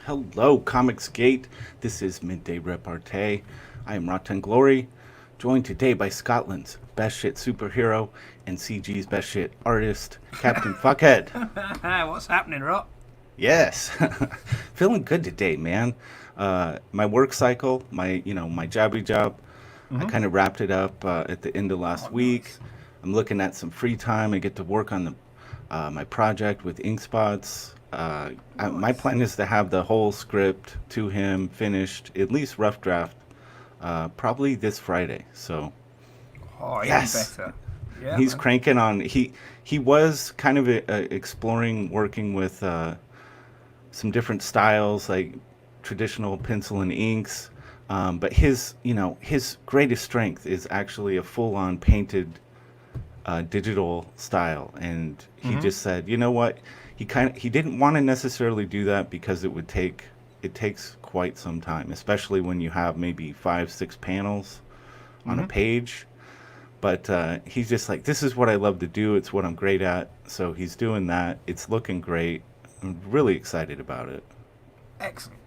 Hello, ComicsGate. This is Midday Repartee. I am Rotten Glory, joined today by Scotland's best shit superhero and CG's best shit artist, Captain Fuckhead. What's happening, Rot? Yes, feeling good today, man. My work cycle, my jobby job, I kind of wrapped it up at the end of last week. Nice. I'm looking at some free time. I get to work on my project with ink spots. My plan is to have the whole script to him finished, at least rough draft, probably this Friday. So, Oh, even yes, better. Yeah, he's man. cranking on. He was kind of exploring working with some different styles, like traditional pencil and inks. But his greatest strength is actually a full-on painted digital style, and he just said, you know what, he didn't want to necessarily do that because it takes quite some time, especially when you have maybe 5-6 panels on a page. But he's just like, this is what I love to do. It's what I'm great at. So he's doing that. It's looking great. I'm really excited about it. Excellent.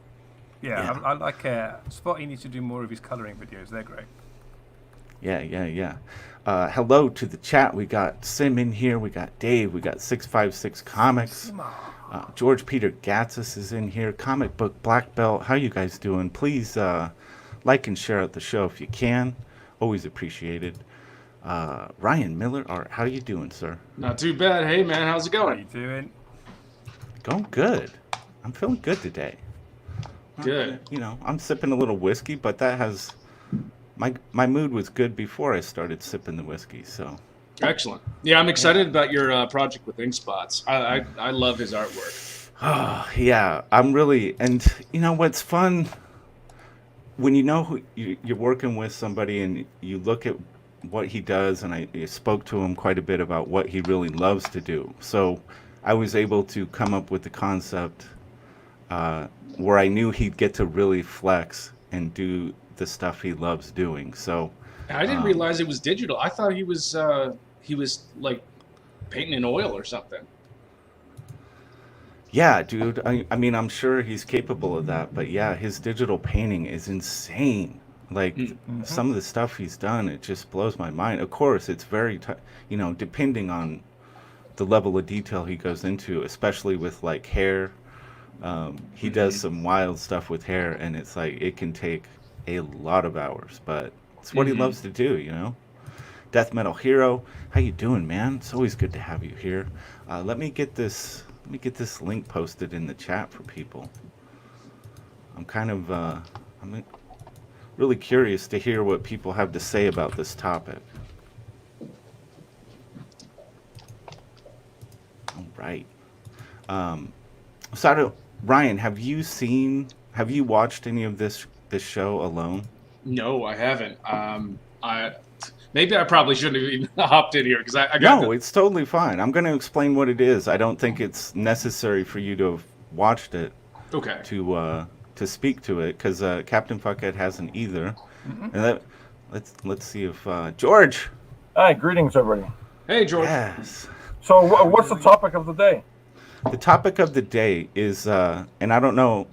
Yeah, Yeah. I like Spotty needs to do more of his colouring videos. They're great. Yeah. Hello to the chat. We got Sim in here. We got Dave. We got 656 Comics. George Peter Gatsis is in here. Comic Book Black Belt. How you guys doing? Please like and share out the show if you can. Always appreciated. Ryan Miller, how you doing, sir? Not too bad. Hey, man, how's it How going? you doing? Going good. I'm feeling good today. Good. I'm sipping a little whiskey, but that has my mood was good before I started sipping the whiskey. So Excellent. Yeah, I'm excited about your project with Ink Spots. I love his artwork. oh yeah, I'm really, and what's fun when who you're working with somebody and you look at what he does, and I spoke to him quite a bit about what he really loves to do. So I was able to come up with the concept where I knew he'd get to really flex and do the stuff he loves doing. So I didn't realize it was digital. I thought he was like painting in oil or something. yeah, dude, I mean, I'm sure he's capable of that, but yeah, his digital painting is insane. Like some of the stuff he's done, it just blows my mind. Of course, it's very, depending on the level of detail he goes into, especially with like hair. He does some wild stuff with hair, and it's like it can take a lot of hours, but it's what he loves to do. Death Metal Hero, how you doing, man? It's always good to have you here. Let me get this link posted in the chat for people. I'm kind of I'm really curious to hear what people have to say about this topic. All right. So Ryan, have you watched any of this show alone? No, I haven't. Maybe I probably shouldn't have even hopped in here because I got No, it's totally fine. I'm going to explain what it is. I don't think it's necessary for you to have watched it okay. to speak to it, because Captain Fuckhead hasn't either. And let's see if George. Hi, greetings, everybody. Hey, George. Yes. So, what's the topic of the day? The topic of the day is, and I don't know,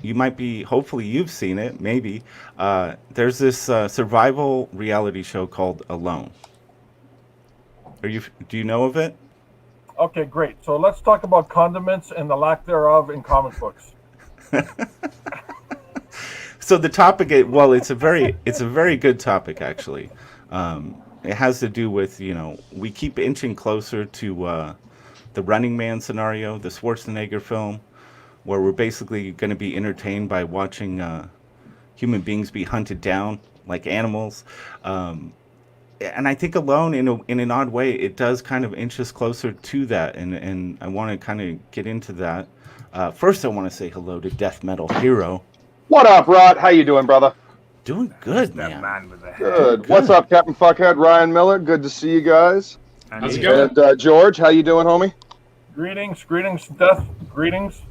hopefully you've seen it, maybe. There's this survival reality show called Alone. Do you know of it? Okay, great. So let's talk about condiments and the lack thereof in comic books. So the topic, it's a very good topic, actually. It has to do with, we keep inching closer to the Running Man scenario, the Schwarzenegger film, where we're basically going to be entertained by watching human beings be hunted down like animals. And I think Alone, in an odd way, it does kind of inch us closer to that, and I want to kind of get into that. First, I want to say hello to Death Metal Hero. What up, Rod? How you doing, brother? Doing good, That man. man with the hair. Good. What's up, Captain Fuckhead? Ryan Miller. Good to see you guys. And How's it he- going? And George, how you doing, homie? Greetings, Death, greetings.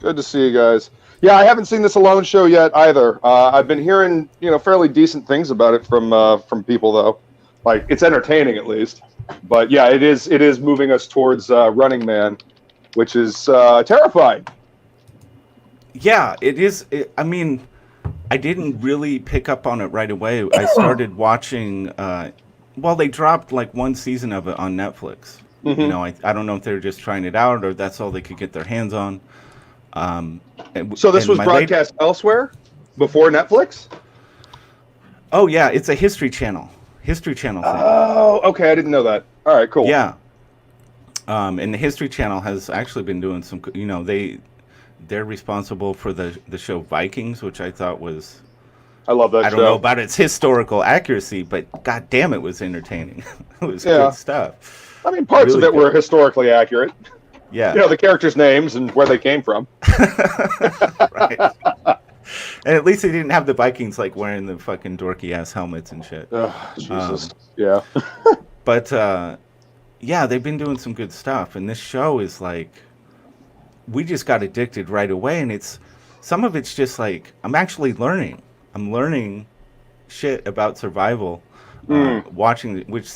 Good to see you guys. Yeah, I haven't seen this Alone show yet either. I've been hearing, fairly decent things about it from people though. Like, it's entertaining at least. But yeah, it is moving us towards Running Man, which is terrifying. Yeah, it is. I mean, I didn't really pick up on it right away. I started watching. Well, they dropped like one season of it on Netflix. You know, I don't know if they were just trying it out or that's all they could get their hands on. So this and was my broadcast elsewhere before Netflix? Oh yeah, it's a History Channel. History Channel thing. Oh, okay. I didn't know that. All right, cool. Yeah. And the History Channel has actually been doing some. You know, they're responsible for the show Vikings, which I thought was. I love that show. I don't know about its historical accuracy, but god damn, it was entertaining. It was good stuff. I mean, parts Really of it were good. historically accurate. Yeah. You know, the characters' names and where they came from. Right. And at least they didn't have the Vikings like wearing the fucking dorky ass helmets and shit. Oh, Jesus. Yeah. But yeah, they've been doing some good stuff, and this show is like, we just got addicted right away, and it's some of it's just like I'm actually learning. I'm learning shit about survival, watching, which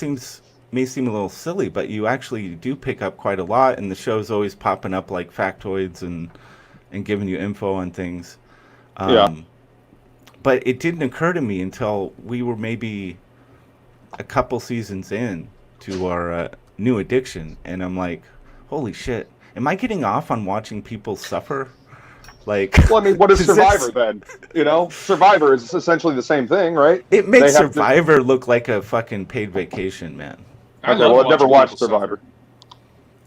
may seem a little silly, but you actually do pick up quite a lot, and the show's always popping up like factoids and giving you info on things. But it didn't occur to me until we were maybe a couple seasons in to our new addiction, and I'm like, holy shit, am I getting off on watching people suffer? Like, Well, I mean, what is this- Survivor then? You know, Survivor is essentially the same thing, right? It makes They have to- Survivor look like a fucking paid vacation, man. I Okay, love well, I've never watching watched people Survivor. suffer.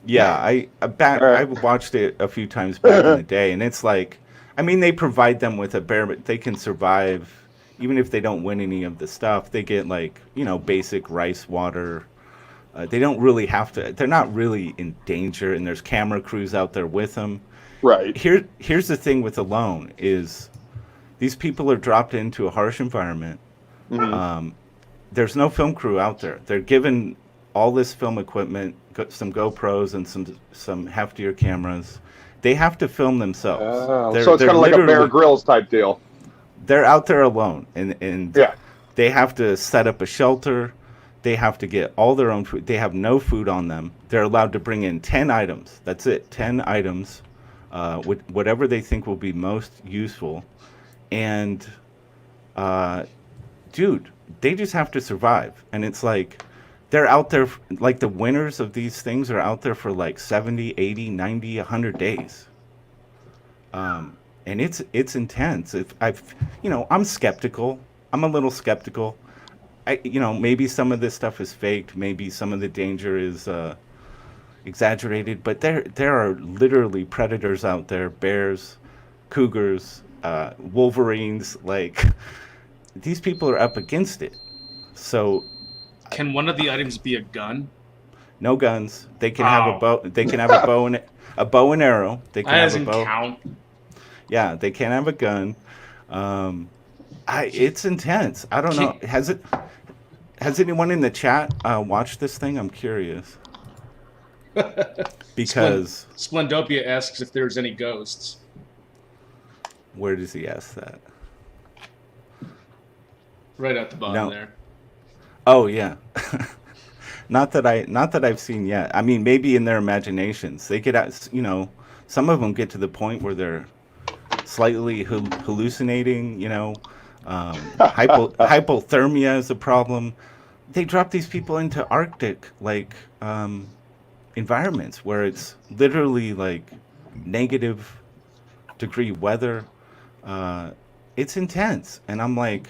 Yeah, I watched it a few times back in the day, and it's like, I mean, they provide them with a bare, but they can survive even if they don't win any of the stuff. They get like, you know, basic rice, water. They don't really have to. They're not really in danger, and there's camera crews out there with them. Right. Here's the thing with Alone is these people are dropped into a harsh environment. There's no film crew out there. They're given all this film equipment, some GoPros and some heftier cameras. They have to film themselves. So it's kind of like a Bear literally- Grylls type deal. They're out there alone, and Yeah. they have to set up a shelter. They have to get all their own food. They have no food on them. They're allowed to bring in 10 items. That's it, 10 items, whatever they think will be most useful. And, dude, they just have to survive. And it's like, they're out there, like the winners of these things are out there for like 70, 80, 90, 100 days. And it's intense. I'm skeptical. I'm a little skeptical. Maybe some of this stuff is faked. Maybe some of the danger is exaggerated. But there are literally predators out there: bears, cougars, wolverines. Like, these people are up against it. So Can one of the items be a gun? no guns. They can have a bow. They can have a bow and arrow. They can That have a doesn't bow. count. Yeah, they can't have a gun. It's intense. I don't know. Has anyone in the chat watched this thing? I'm curious. Because Splendopia asks if there's any ghosts. where does he ask that? Right at the bottom No. there. Oh yeah. Not that I've seen yet. I mean, maybe in their imaginations. They get out, some of them get to the point where they're slightly hallucinating, hypothermia is a problem. They drop these people into Arctic environments where it's literally like negative degree weather. It's intense, and I'm like,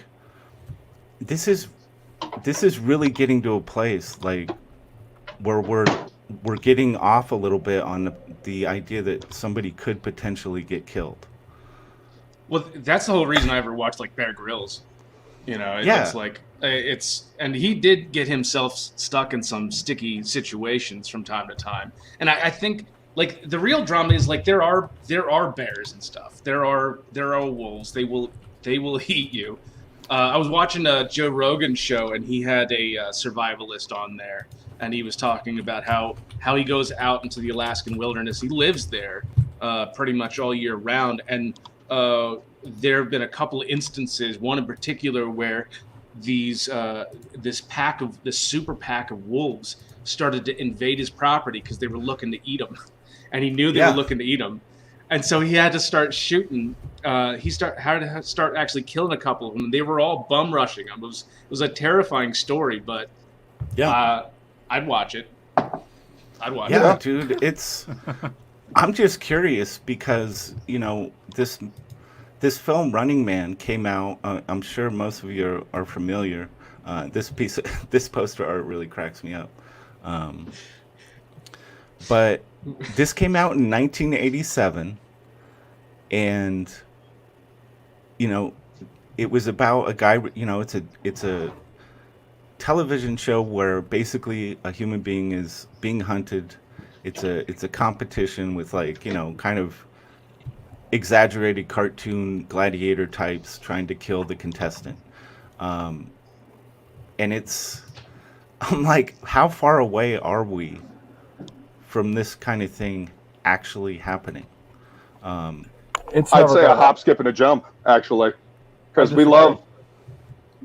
this is really getting to a place like where we're getting off a little bit on the idea that somebody could potentially get killed. Well, that's the whole reason I ever watched like Bear Grylls. It's like and he did get himself stuck in some sticky situations from time to time. And I think like the real drama is like there are bears and stuff. There are wolves. They will eat you. I was watching a Joe Rogan show, and he had a survivalist on there, and he was talking about how he goes out into the Alaskan wilderness. He lives there pretty much all year round, and there have been a couple of instances, one in particular, where this super pack of wolves started to invade his property because they were looking to eat him, and he knew they were looking to eat him. and so he had to start shooting. Had to start actually killing a couple of them. They were all bum rushing him. It was a terrifying story, but I'd watch it. I'd watch it. Yeah, dude, I'm just curious because this film Running Man came out. I'm sure most of you are familiar. This poster art really cracks me up. But this came out in 1987, and it was about a guy. It's a television show where basically a human being is being hunted. It's a competition with kind of exaggerated cartoon gladiator types trying to kill the contestant. And I'm like, how far away are we from this kind of thing actually happening? I'd say a hop, skip, and a jump, actually, because we love.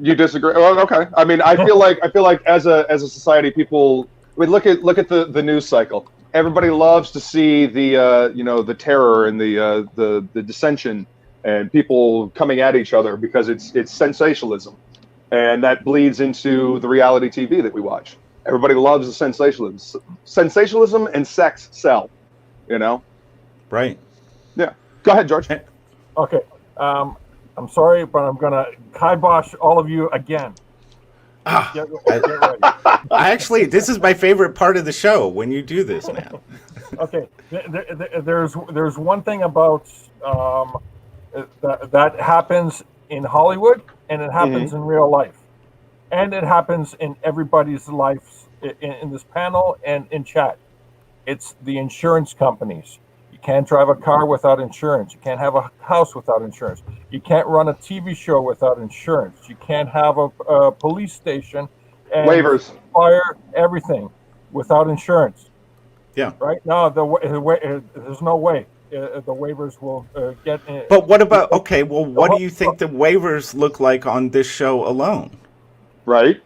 You disagree? Well, okay. I mean, I feel like as a society, we look at the news cycle. Everybody loves to see the terror and the dissension and people coming at each other because it's sensationalism, and that bleeds into the reality TV that we watch. Everybody loves the sensationalism and sex sell, Right. Yeah. Go ahead, George. Okay. I'm sorry, but I'm gonna kibosh all of you again. Get ready. This is my favorite part of the show when you do this, man. Okay, there's one thing about that happens in Hollywood, and it happens in real life, and it happens in everybody's lives in this panel and in chat. It's the insurance companies. You can't drive a car without insurance. You can't have a house without insurance. You can't run a TV show without insurance. You can't have a police station and waivers, fire, everything without insurance. Yeah. Right? No, there's no way the waivers will get in. But what about, okay, well, what do you think the waivers look like on this show alone? Right?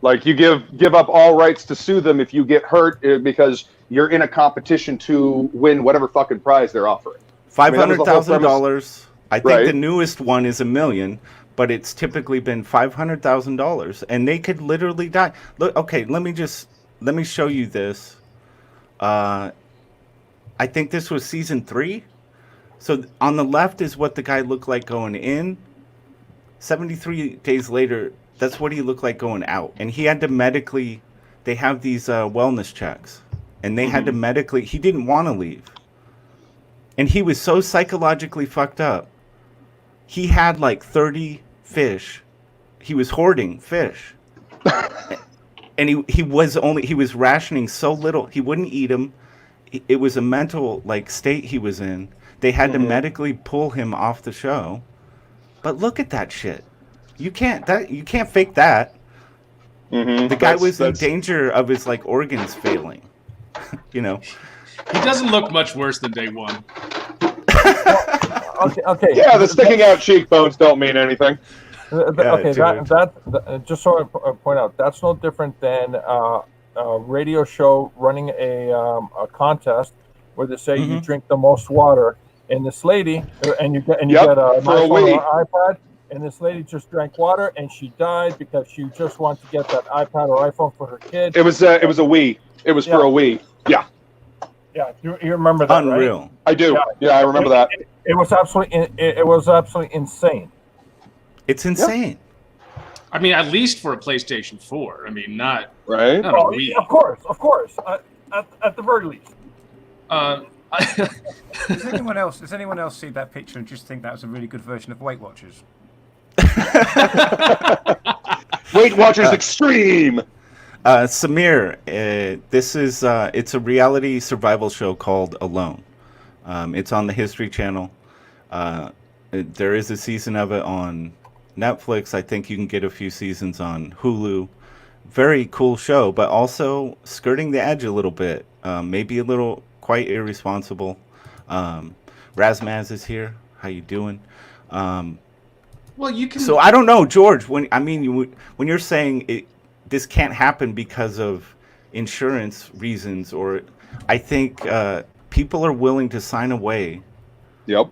Like you give up all rights to sue them if you get hurt because you're in a competition to win whatever fucking prize they're offering. $500,000. I think the newest one is $1 million, but it's typically been $500,000, and they could literally die. Look, okay, let me show you this. I think this was season 3. So on the left is what the guy looked like going in. 73 days later, that's what he looked like going out, and he had to they have these wellness checks. And they had to he didn't want to leave. And he was so psychologically fucked up. He had like 30 fish. He was hoarding fish. And he was rationing so little. He wouldn't eat them. It was a mental state he was in. They had to medically pull him off the show. But look at that shit. You can't fake that. The guy was in danger of his organs failing. He doesn't look much worse than day one. Okay. Yeah, the sticking out cheekbones don't mean anything. Just so I point out, that's no different than a radio show running a contest where they say you drink the most water, and this lady and you get an iPhone or iPad, and this lady just drank water and she died because she just wanted to get that iPad or iPhone for her kid. It was a Wii. It was for a Wii. Yeah. Yeah, you remember that? Unreal. Right? I do. Yeah, I remember that. It was absolutely insane. It's insane. I mean, at least for a PlayStation 4. I mean, not right. Not a Wii. Of course. At the very least. Does anyone else see that picture and just think that was a really good version of Weight Watchers? Weight Watchers Extreme. Samir, this is it's a reality survival show called Alone. It's on the History Channel. There is a season of it on Netflix. I think you can get a few seasons on Hulu. Very cool show, but also skirting the edge a little bit. Maybe a little quite irresponsible. Razmaz is here. How you doing? Well, you can. So I don't know, George. When you're saying this can't happen because of insurance reasons, or I think people are willing to sign away Yep.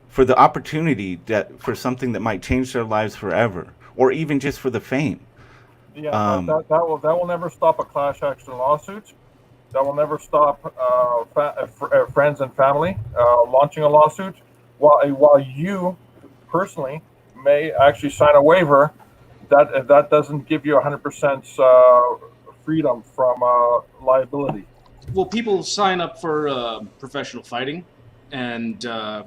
for the opportunity for something that might change their lives forever, or even just for the fame. Yeah, that will never stop a class action lawsuit. That will never stop friends and family launching a lawsuit. While you personally may actually sign a waiver, that doesn't give you 100% freedom from liability. Well, people sign up for professional fighting, and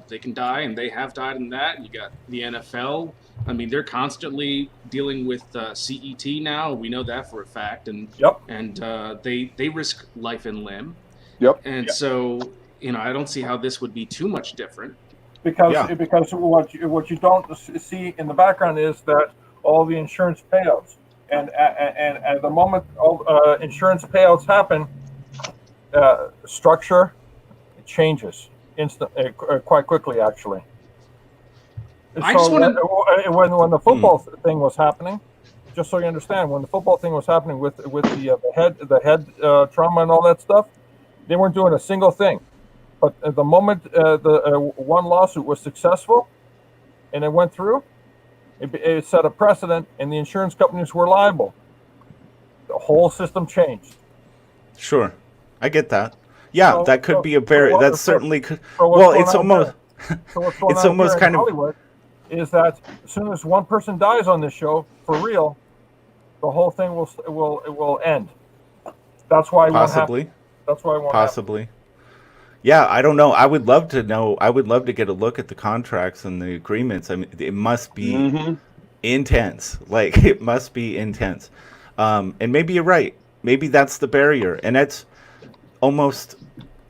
they can die, and they have died in that. You got the NFL. I mean, they're constantly dealing with CET now. We know that for a fact, and Yep. and they risk life and limb. Yep. And so, I don't see how this would be too much different. Because what you don't see in the background is that all the insurance payouts, and at the moment all insurance payouts happen, structure changes quite quickly, actually. I just wanna- when the football thing was happening, just so you understand, when the football thing was happening with the head trauma and all that stuff, they weren't doing a single thing. But at the moment the one lawsuit was successful and it went through, it set a precedent, and the insurance companies were liable. The whole system changed. Sure, I get that. Yeah, So- that could so- be a barrier. so That what- certainly could. so what's Well, going it's on almost. So what's going It's on almost here kind in of. Hollywood is that as soon as one person dies on this show for real, the whole thing will end. That's why it won't happen. Possibly. That's why it won't happen. Possibly. Yeah, I don't know. I would love to know. I would love to get a look at the contracts and the agreements. I mean, it must be intense. Like, it must be intense. And maybe you're right. Maybe that's the barrier. And that's almost.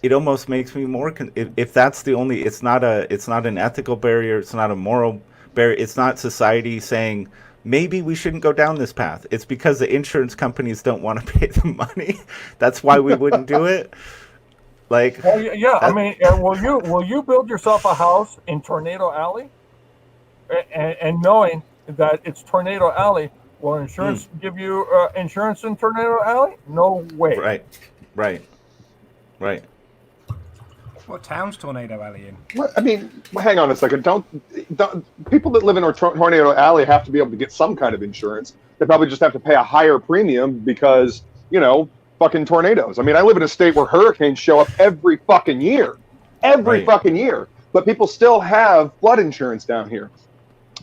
It almost makes me more. If that's the only. It's not an ethical barrier. It's not a moral barrier. It's not society saying maybe we shouldn't go down this path. It's because the insurance companies don't want to pay the money. That's why we wouldn't do it. Like, Well, yeah. I mean, will you build yourself a house in Tornado Alley, and knowing that it's Tornado Alley? Will insurance give you insurance in Tornado Alley? No way. right. What town's Tornado Alley in? What, I mean, hang on a second. Don't people that live in Tornado Alley have to be able to get some kind of insurance? They probably just have to pay a higher premium because, fucking tornadoes. I mean, I live in a state where hurricanes show up every fucking year. Fucking year. But people still have flood insurance down here.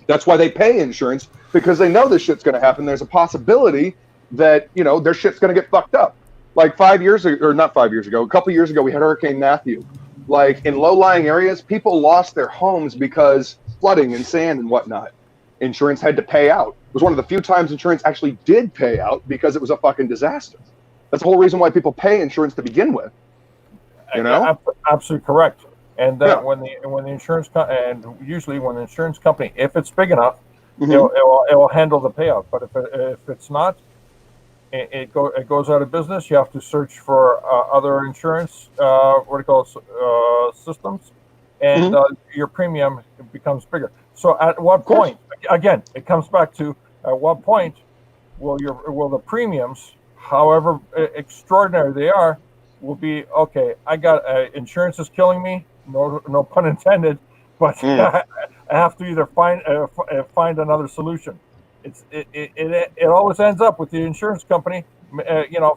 That's why they pay insurance, because they know this shit's going to happen. There's a possibility that, their shit's going to get fucked up. Like 5 years ago, or not 5 years ago, a couple years ago, we had Hurricane Matthew. Like, in low-lying areas, people lost their homes because flooding and sand and whatnot. Insurance had to pay out. It was one of the few times insurance actually did pay out because it was a fucking disaster. That's the whole reason why people pay insurance to begin with. Absolutely correct. And when the insurance usually when the insurance company, if it's big enough, it will handle the payout. But if it's not, it goes out of business. You have to search for other insurance systems, and your premium becomes bigger. So at what point? Again, it comes back to at what point will the premiums, however extraordinary they are, will be okay. I got insurance is killing me. No pun intended. But I have to either find another solution. It always ends up with the insurance company,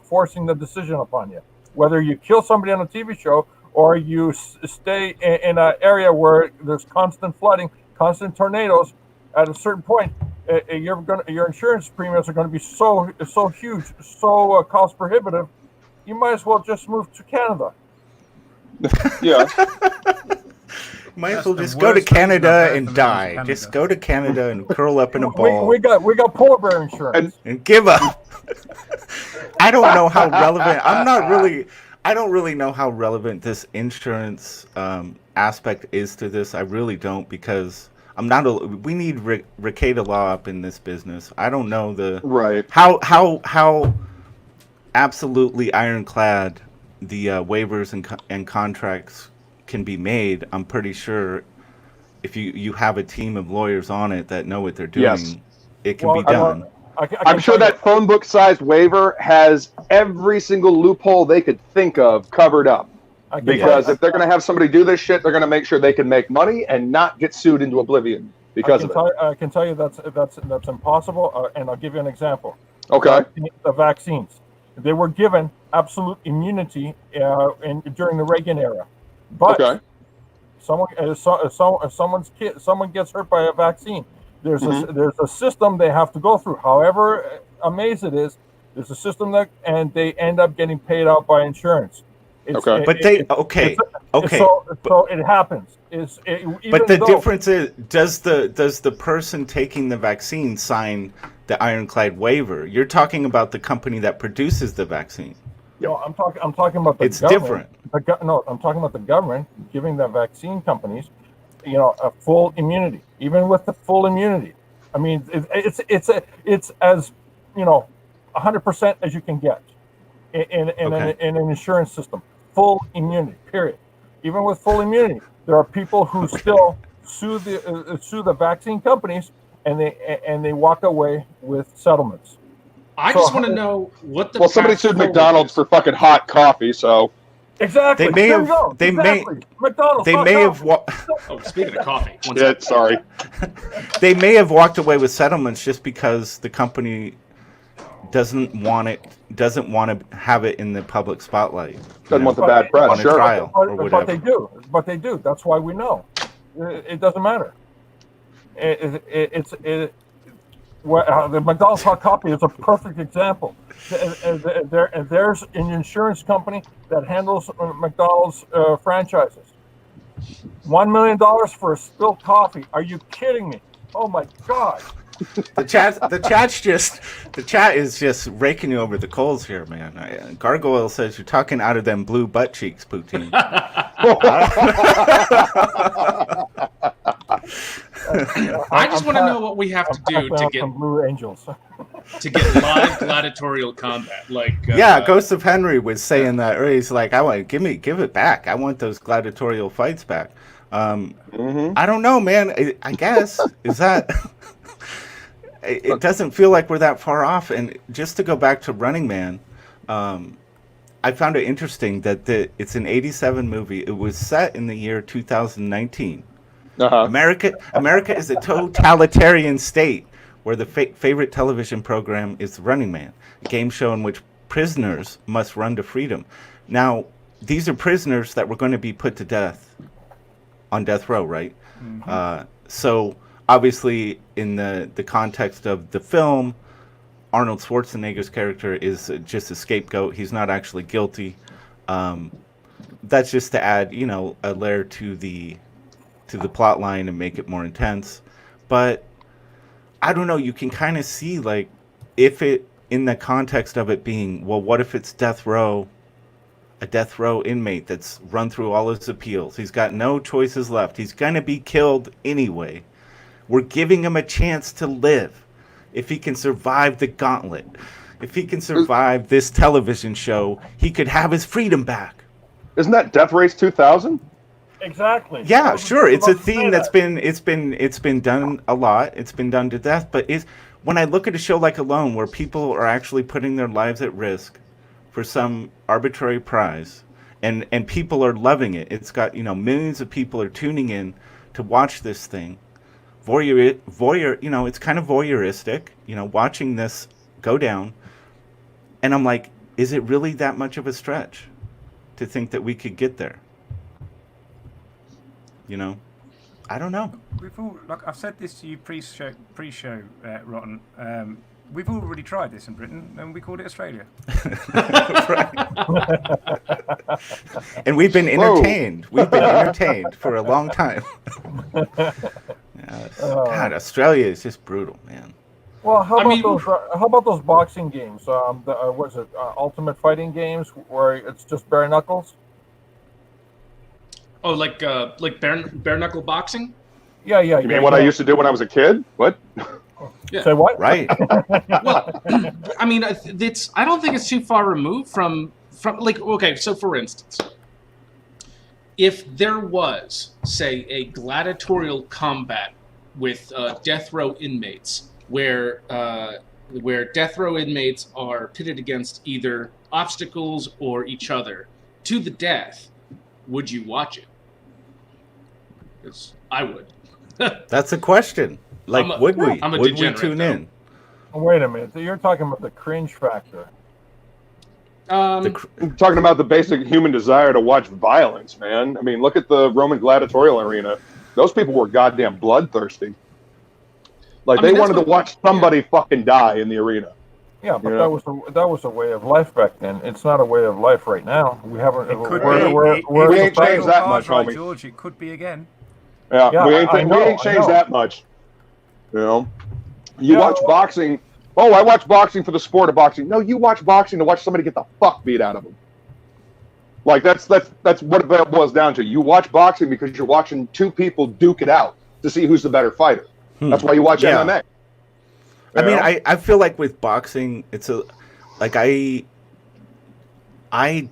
forcing the decision upon you. Whether you kill somebody on a TV show or you stay in an area where there's constant flooding, constant tornadoes, at a certain point, your insurance premiums are going to be so huge, so cost prohibitive. You might as well just move to Canada. Yeah. Might as That's well the just go to worst reason I've Canada heard and for die. moving to Just Canada. go to Canada and curl up in a ball We got polar bear insurance. and give up. I don't know how relevant. I don't really know how relevant this insurance aspect is to this. I really don't, because we need Ricada law up in this business. I don't know how absolutely ironclad the waivers and contracts can be made. I'm pretty sure if you have a team of lawyers on it that know what they're doing, it can be done. I'm sure that phone book sized waiver has every single loophole they could think of covered up. Because if they're going to have somebody do this shit, they're going to make sure they can make money and not get sued into oblivion because of it. I can tell you that's impossible, and I'll give you an example. Okay. The vaccines. They were given absolute immunity during the Reagan era, but someone gets hurt by a vaccine. There's a system they have to go through. However amazed it is, there's a system and they end up getting paid out by insurance. So it happens. But the difference is, does the person taking the vaccine sign the ironclad waiver? You're talking about the company that produces the vaccine. No, I'm talking about the it's government. different. No, I'm talking about the government giving the vaccine companies, a full immunity. Even with the full immunity, I mean, it's as 100% as you can get in an insurance system. Full immunity, period. Even with full immunity, there are people who still sue the vaccine companies, and they walk away with settlements. I just want to know what the. Well, somebody sued McDonald's for fucking hot coffee, so. Exactly. They may have. McDonald's. They may have. Speaking of coffee. Sorry. They may have walked away with settlements just because the company doesn't want to have it in the public spotlight. Doesn't want the bad press. On a trial or whatever. But they do. That's why we know. It doesn't matter. The McDonald's hot coffee is a perfect example. There's an insurance company that handles McDonald's franchises. $1 million for a spilled coffee. Are you kidding me? Oh my God! The chat is just raking you over the coals here, man. Gargoyle says you're talking out of them blue butt cheeks, Poutine. I just want to know what we have to do to get Blue Angels to get live gladiatorial combat. Ghost of Henry was saying that earlier. He's like, give it back. I want those gladiatorial fights back. I don't know, man. I guess is that. It doesn't feel like we're that far off. And just to go back to Running Man, I found it interesting that it's an '87 movie. It was set in the year 2019. America is a totalitarian state where the favorite television program is Running Man, a game show in which prisoners must run to freedom. Now, these are prisoners that were going to be put to death on death row, right? So obviously, in the context of the film, Arnold Schwarzenegger's character is just a scapegoat. He's not actually guilty. That's just to add, a layer to the plot line and make it more intense. But I don't know, you can kind of see, like, if it, in the context of it being, well, what if it's death row, a death row inmate that's run through all his appeals. He's got no choices left. He's going to be killed anyway. We're giving him a chance to live. If he can survive the gauntlet, if he can survive this television show, he could have his freedom back. Isn't that Death Race 2000? Exactly. Yeah, sure. It's a theme that's been done a lot. It's been done to death. But when I look at a show like Alone, where people are actually putting their lives at risk for some arbitrary prize, and people are loving it. It's got millions of people are tuning in to watch this thing. Voyeur, it's kind of voyeuristic. Watching this go down, and I'm like, is it really that much of a stretch to think that we could get there? I don't know. We've all, like I've said this to you pre-show, Rotten. We've already tried this in Britain, and we called it Australia. And we've been entertained. We've been entertained for a long time. God, Australia is just brutal, man. Well, how about those boxing games? Was it Ultimate Fighting games where it's just bare knuckles? Oh, like bare knuckle boxing? Yeah. You mean what I used to do when I was a kid? What? Yeah. Say what? Right. Well, I mean, I don't think it's too far removed from okay. So, for instance, if there was, say, a gladiatorial combat with death row inmates, where death row inmates are pitted against either obstacles or each other to the death, would you watch it? Because I would. That's a question. Like, would we? I'm a Would we degenerate, tune though. in? Wait a minute. You're talking about the cringe factor. I'm talking about the basic human desire to watch violence, man. I mean, look at the Roman gladiatorial arena. Those people were goddamn bloodthirsty. Like, they wanted to watch somebody fucking die in the arena. Yeah, but that was a way of life back then. It's not a way of life right now. We haven't. We ain't changed that much, right, homie. George. It could be again. Yeah, we ain't changed that much. You know, you watch boxing. Oh, I watch boxing for the sport of boxing. No, you watch boxing to watch somebody get the fuck beat out of them. Like, that's what it boils down to. You watch boxing because you're watching two people duke it out to see who's the better fighter. That's why you watch MMA. I mean, I feel like with boxing, it's I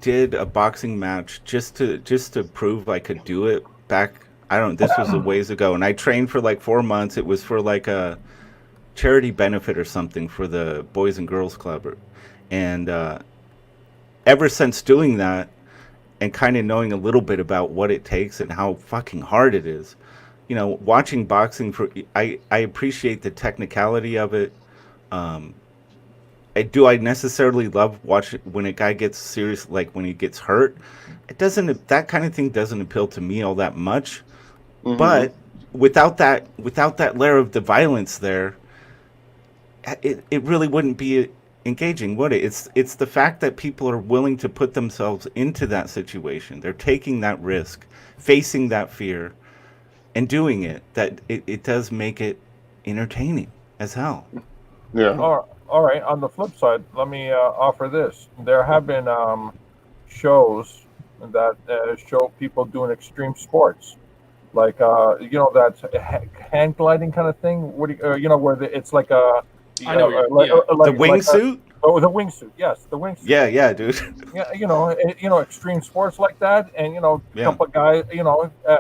did a boxing match just to prove I could do it back. This was a ways ago, and I trained for like 4 months. It was for like a charity benefit or something for the Boys and Girls Club, and ever since doing that and kind of knowing a little bit about what it takes and how fucking hard it is, you know, watching boxing I appreciate the technicality of it. Do I necessarily love watching when a guy gets serious, like when he gets hurt? That kind of thing doesn't appeal to me all that much. Mm-hmm. But without that layer of the violence there, it really wouldn't be engaging, would it? It's the fact that people are willing to put themselves into that situation. They're taking that risk, facing that fear, and doing it, that it does make it entertaining as hell. Yeah. All right. On the flip side, let me offer this. There have been shows that show people doing extreme sports, like that hand gliding kind of thing. What where it's like a the wingsuit. Oh, the wingsuit. Yes, the wingsuit. Yeah, dude. Yeah, extreme sports like that, and a couple of guys,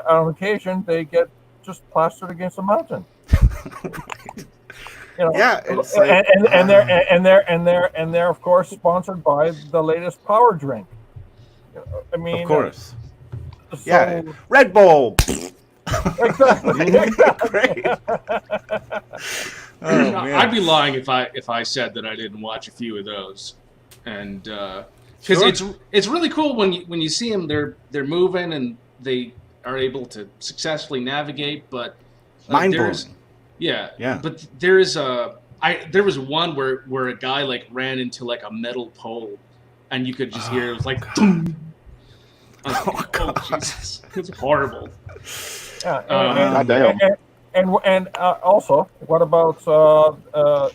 on occasion they get just plastered against a mountain. Yeah, it's like, and they're of course sponsored by the latest power drink. I mean, of course. So, yeah, Red Bull. Exactly. Great. I'd be lying if I said that I didn't watch a few of those, and because it's really cool when you see them, they're moving and they are able to successfully navigate, but mind blowing. Yeah. But there was one where a guy like ran into like a metal pole, and you could just hear it was like, "Dum." Oh, Jesus, it's horrible. Yeah, and also, what about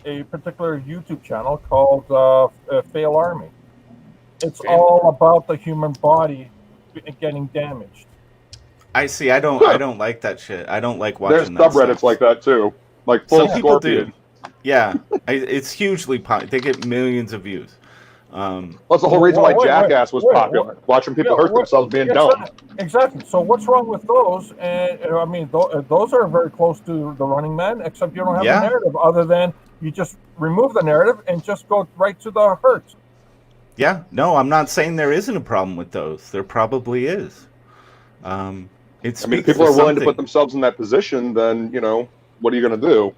a particular YouTube channel called Fail Army? It's all about the human body getting damaged. I see. I don't like that shit. I don't like watching. There's subreddits like that too, like Full Some people Scorpion. do. Yeah, it's hugely popular. They get millions of views. That's the whole reason why Jackass was popular. Watching people hurt themselves being dumb. Exactly. So what's wrong with those? And I mean, those are very close to the Running Man, except you don't have a narrative other than you just remove the narrative and just go right to the hurt. Yeah. No, I'm not saying there isn't a problem with those. There probably is. If people are willing to put themselves in that position, then what are you going to do?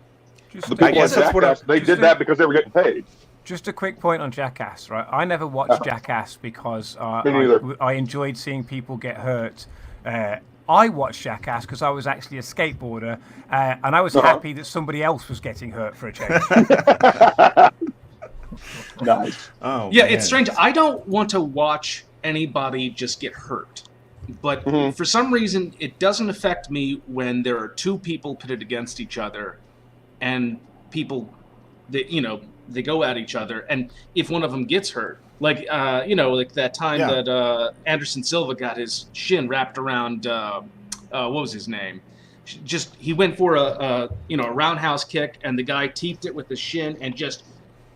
The people on Jackass, they did that because they were getting paid. Just a quick point on Jackass, right? I never watched Jackass because I enjoyed seeing people get hurt. I watched Jackass because I was actually a skateboarder, and I was happy that somebody else was getting hurt for a change. Nice. Oh, yeah, man. It's strange. I don't want to watch anybody just get hurt. But for some reason, it doesn't affect me when there are two people pitted against each other and people that, they go at each other. And if one of them gets hurt, like that time that Anderson Silva got his shin wrapped around, what was his name? He went for a roundhouse kick, and the guy teeped it with the shin, and just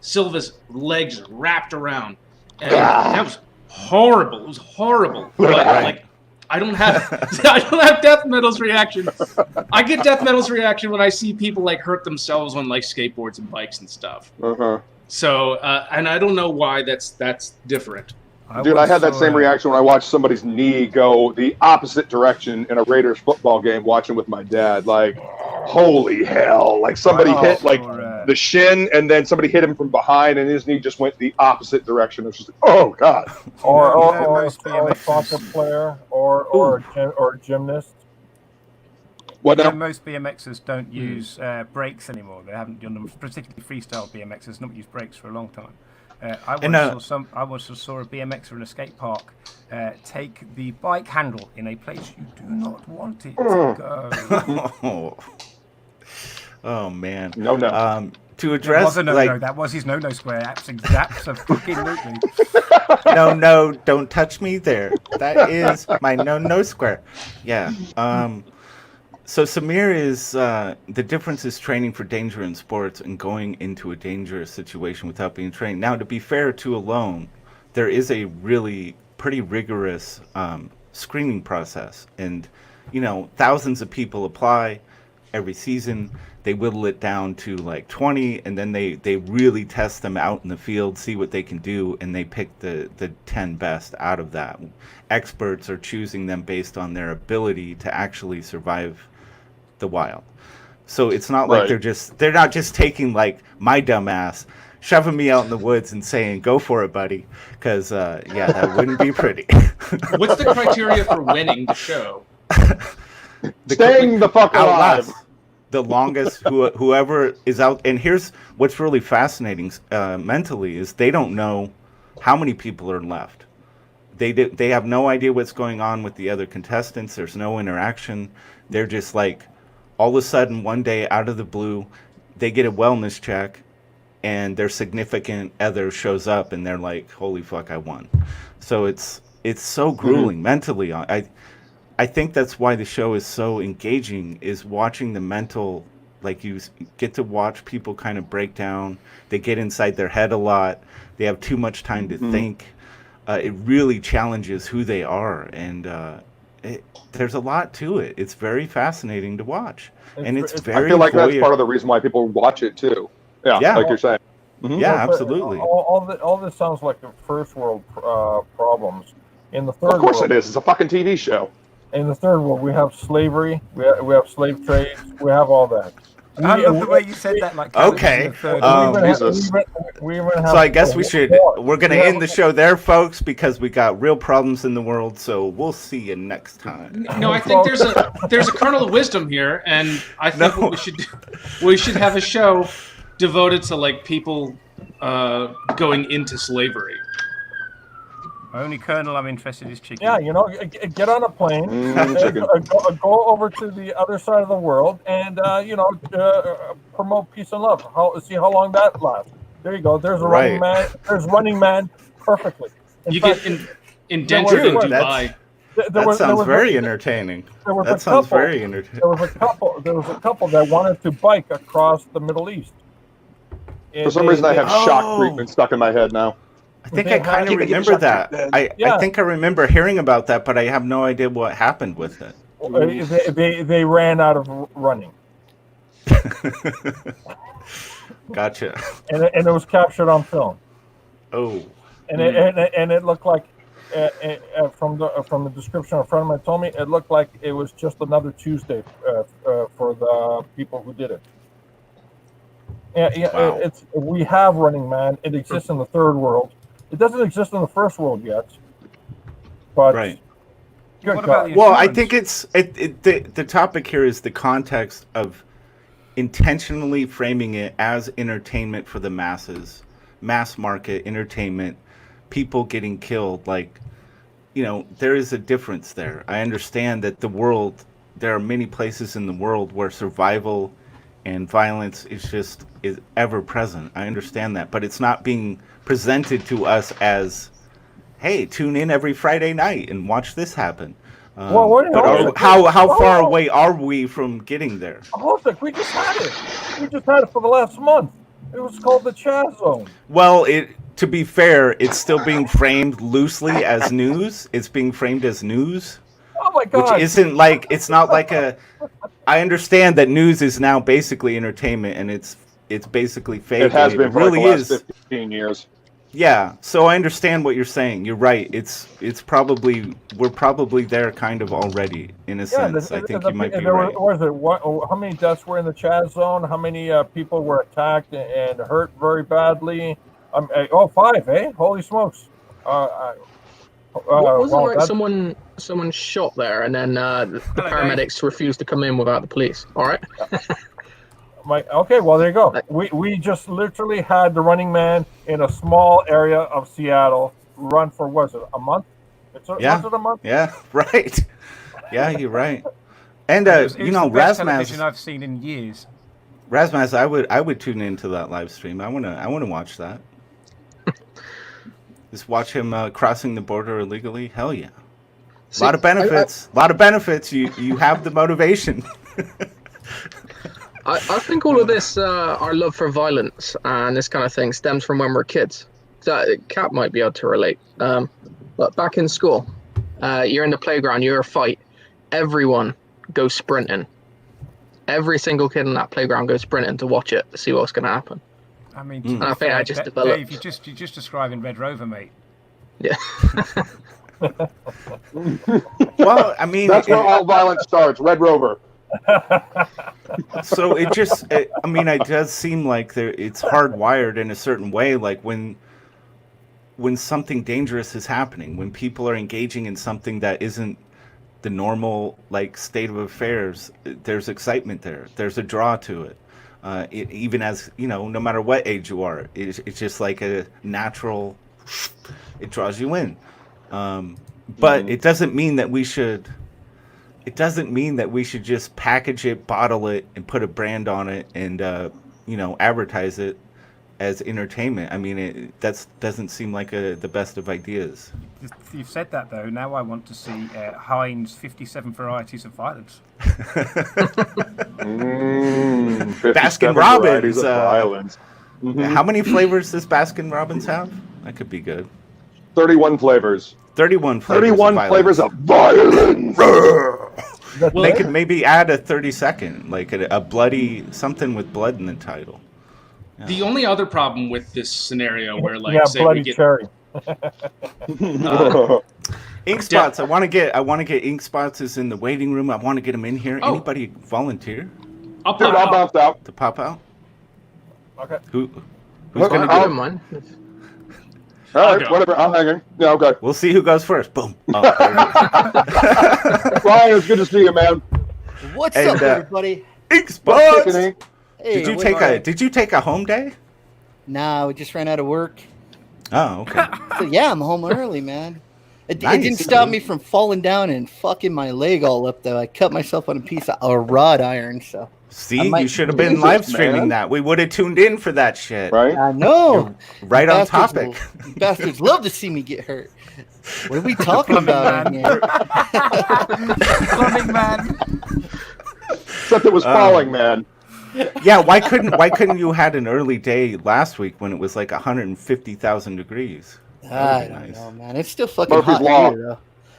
Silva's legs wrapped around. And that was horrible. It was horrible. But, I don't have Death Metal's reaction. I get Death Metal's reaction when I see people hurt themselves on skateboards and bikes and stuff. Uh-huh. So and I don't know why that's different. Dude, I had that same reaction when I watched somebody's knee go the opposite direction in a Raiders football game watching with my dad. Like, holy hell. Like, somebody hit, like, the shin, and then somebody hit him from behind, and his knee just went the opposite direction. It's just like, oh, God. Or a soccer player, or a gymnast. What now? Most BMXers don't use brakes anymore. They haven't done them, particularly freestyle BMXers, not used brakes for a long time. I once saw a BMXer in a skate park take the bike handle in a place you do not want it to go. Oh man. No. To address, that was a no-no. That was his no-no square. Absolutely. No, don't touch me there. That is my no square. Yeah. So Samir is the difference is training for danger in sports and going into a dangerous situation without being trained. Now, to be fair to Alone, there is a really pretty rigorous screening process, and thousands of people apply every season. They whittle it down to like 20, and then they really test them out in the field, see what they can do, and they pick the 10 best out of that. Experts are choosing them based on their ability to actually survive the wild. So it's not like they're not just taking like my dumb ass, shoving me out in the woods and saying, go for it, buddy. Because that wouldn't be pretty. What's the criteria for winning the show? Staying the fuck alive. The longest, whoever is out. And here's what's really fascinating mentally is they don't know how many people are left. They have no idea what's going on with the other contestants. There's no interaction. They're just like, all of a sudden, one day out of the blue, they get a wellness check, and their significant other shows up, and they're like, "Holy fuck, I won!" So it's so grueling mentally. I think that's why the show is so engaging. Is watching the mental, like you get to watch people kind of break down. They get inside their head a lot. They have too much time to think. It really challenges who they are, and there's a lot to it. It's very fascinating to watch, and it's very. I feel like that's part of the reason why people watch it too. Yeah, like you're saying. Yeah, absolutely. All this sounds like the first world problems. In the third world, of course it is. It's a fucking TV show. In the third world, we have slavery. We have slave trades. We have all that. I love the way you said that. Like, okay. So I guess we're going to end the show there, folks, because we got real problems in the world. So we'll see you next time. No, I think there's a kernel of wisdom here, and I think what we should have a show devoted to like people going into slavery. Only kernel I'm interested is chicken. Yeah, get on a plane, go over to the other side of the world, and promote peace and love. See how long that lasts. There you go. There's a running man. There's Running Man perfectly. Get indentured in Dubai. That sounds very entertaining. There was a couple that wanted to bike across the Middle East. For some reason, I have shock treatment stuck in my head now. I think I kind of remember that. I think I remember hearing about that, but I have no idea what happened with it. They ran out of running. Gotcha. And it was captured on film. Oh. And it looked like, from the description a friend of mine told me, it looked like it was just another Tuesday for the people who did it. Wow. We have Running Man. It exists in the third world. It doesn't exist in the first world yet. But what about well, I think the topic here is the context of intentionally framing it as entertainment for the masses, mass market entertainment, people getting killed. Like, there is a difference there. I understand that there are many places in the world where survival and violence is ever present. I understand that, but it's not being presented to us as, hey, tune in every Friday night and watch this happen. How far away are we from getting there? We just had it. We just had it for the last month. It was called the Chaz Zone. Well, to be fair, it's still being framed loosely as news. It's being framed as news. Oh my God. Which isn't like, it's not like I understand that news is now basically entertainment, and it's basically fake. It has been for really the last 15 years. Yeah, so I understand what you're saying. You're right. We're probably there kind of already in a sense. I think you might be right. How many deaths were in the Chaz zone? How many people were attacked and hurt very badly? 5, eh? Holy smokes! Wasn't someone shot there, and then the paramedics refused to come in without the police. All right. Okay, well there you go. We just literally had the Running Man in a small area of Seattle run for was it a month? Was it a month? Yeah, right. Yeah, you're right. And it was the best Razmaz, television I've seen in years. Razmaz, I would tune into that live stream. I wanna watch that. Just watch him crossing the border illegally. Hell yeah. A lot of benefits. A lot of benefits. You have the motivation. I think all of this, our love for violence and this kind of thing, stems from when we're kids. Kat might be able to relate. But back in school, you're in the playground, you're a fight. Everyone goes sprinting. Every single kid in that playground goes sprinting to watch it, to see what's going to happen. I mean, and I think I just developed. Dave, you're just describing Red Rover, mate. Yeah. Well, I mean, that's where all violence starts. Red Rover. So it does seem like it's hardwired in a certain way. Like when something dangerous is happening, when people are engaging in something that isn't the normal like state of affairs, there's excitement there. There's a draw to it. Even as no matter what age you are, it's just like a natural. It draws you in, but it doesn't mean that we should. It doesn't mean that we should just package it, bottle it, and put a brand on it, and advertise it as entertainment. I mean, that doesn't seem like the best of ideas. You've said that though. Now I want to see Heinz 57 varieties of violence. Baskin Robbins. Of violence. How many flavors does Baskin Robbins have? That could be good. 31 flavors. 31 flavors of violence. They could maybe add a 30-second, like a bloody something with blood in the title. Yeah. The only other problem with this scenario, where say bloody we get cherry. Ink spots. I want to get ink spots is in the waiting room. I want to get them in here. Anybody volunteer? I'll bounce out. To pop out. Okay. Who's gonna do it? Mine. All right, whatever. I'm hanging. Yeah, okay. We'll see who goes first. Boom. Oh, Ryan, it's good to see you, man. What's up, everybody? Ink spots. Hey, Did you take a home day? Nah, we just ran out of work. Oh, okay. So yeah, I'm home early, man. It Nice, didn't stop dude. me from falling down and fucking my leg all up though. I cut myself on a piece of a wrought iron, so. See, you should have been live streaming that. We would have tuned in for that shit. Right? I know. Right on topic. You bastards love to see me get hurt. What are we talking about in here? Plumbing man. Except it was falling, man. Yeah, why couldn't you had an early day last week when it was like 150,000 degrees? I don't Nice. know, man. It's still fucking Murphy's hot Law. here, though.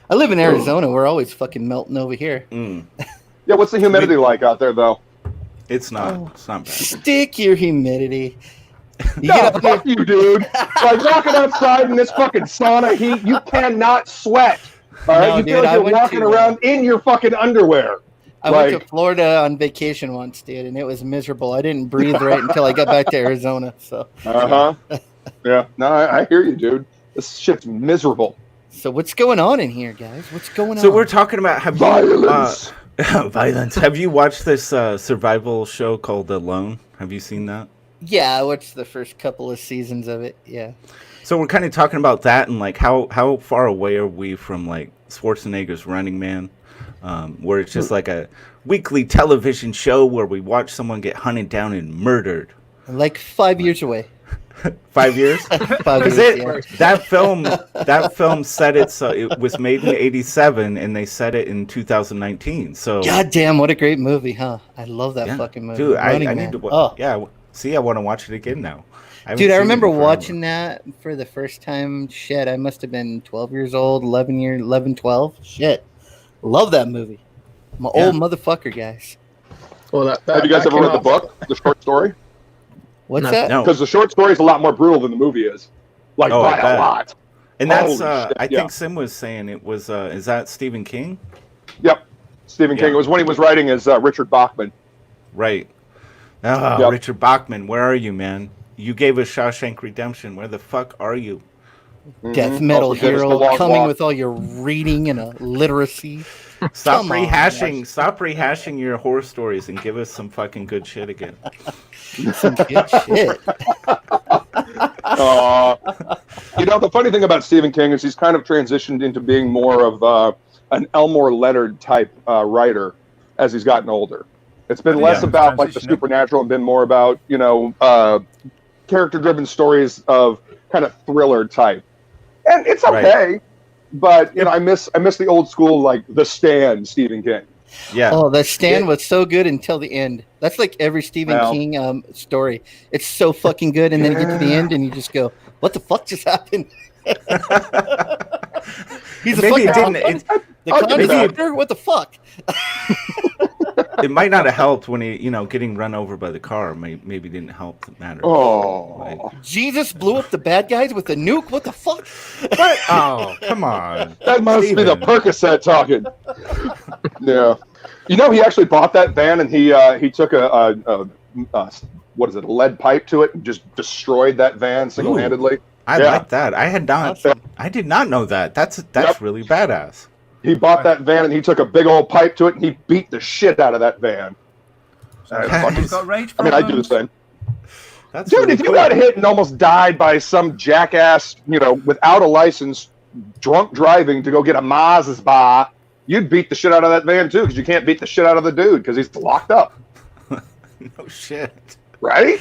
I live in Arizona. We're always fucking melting over here. Yeah, what's the humidity like out there, though? It's not bad. Stick your humidity. You No, get up fuck here, you, dude. Like walking outside in this fucking sauna heat, you cannot sweat. All right, No, you dude, feel like I you're went walking to, around in your fucking underwear. I went to Florida on vacation once, dude, and it was miserable. I didn't breathe right until I got back to Arizona. So. Yeah. No, I hear you, dude. This shit's miserable. So what's going on in here, guys? What's going on? So we're talking about Violence. violence. Have you watched this survival show called Alone? Have you seen that? Yeah, I watched the first couple of seasons of it. Yeah. So we're kind of talking about that and like how far away are we from like Schwarzenegger's Running Man, where it's just like a weekly television show where we watch someone get hunted down and murdered. Like 5 years away. 5 years? 5 years, yeah. That film said it was made in '87 and they said it in 2019. So God damn, what a great movie, huh? I love that fucking movie. Dude, I Running need Man. to yeah. See, I want to watch it again now. Dude, I remember watching that for the first time. Shit, I must have been 12 years old, 11, 12. Shit. Love that movie. I'm an old motherfucker, guys. Well, have you guys ever read the book, the short story? What's No. that? No. Because the short story is a lot more brutal than the movie is. like Oh, I by bet. a lot. And that's Holy shit, I yeah. think Sim was saying it was is that Stephen King? Yep, Stephen King. Yeah. It was when he was writing as Richard Bachman. Right. Oh, Yep. Richard Bachman, where are you, man? You gave us Shawshank Redemption. Where the fuck are you? Death Mhm. metal Also give us The hero Long coming Walk. with all your reading and literacy. Stop Come on, rehashing. Stop rehashing your horror stories and give us some fucking good shit again. Some good shit. You know, the funny thing about Stephen King is he's kind of transitioned into being more of an Elmore Leonard type writer as he's gotten older. It's been less about like the supernatural and been more about, you know, character-driven stories of kind of thriller type. And it's okay, but you know, I miss the old school like The Stand Stephen King. Yeah. Oh, The Stand was so good until the end. That's like every Stephen King story. It's so fucking good, and then you get to the end, and you just go, "What the fuck just happened?" He's a Maybe fucking it didn't. the clown actor? What the fuck? It might not have helped when he, you know, getting run over by the car. Maybe didn't help the matter. Oh, Like, Jesus blew up the bad guys with a nuke. What the fuck? what? Oh, come on. that must be the Steven. Percocet talking. Yeah, you know, he actually bought that van and he took a what is it, a lead pipe to it and just destroyed that van single-handedly. I like that. I did not know that. That's Yep. really badass. He bought that van and he took a big old pipe to it and he beat the shit out of that van. You've got rage I mean, I do the problems? same. That's Dude, really if you cool. got hit and almost died by some jackass, you know, without a license, drunk driving to go get a Maz's bar, you'd beat the shit out of that van too, because you can't beat the shit out of the dude because he's locked up. No shit. Right?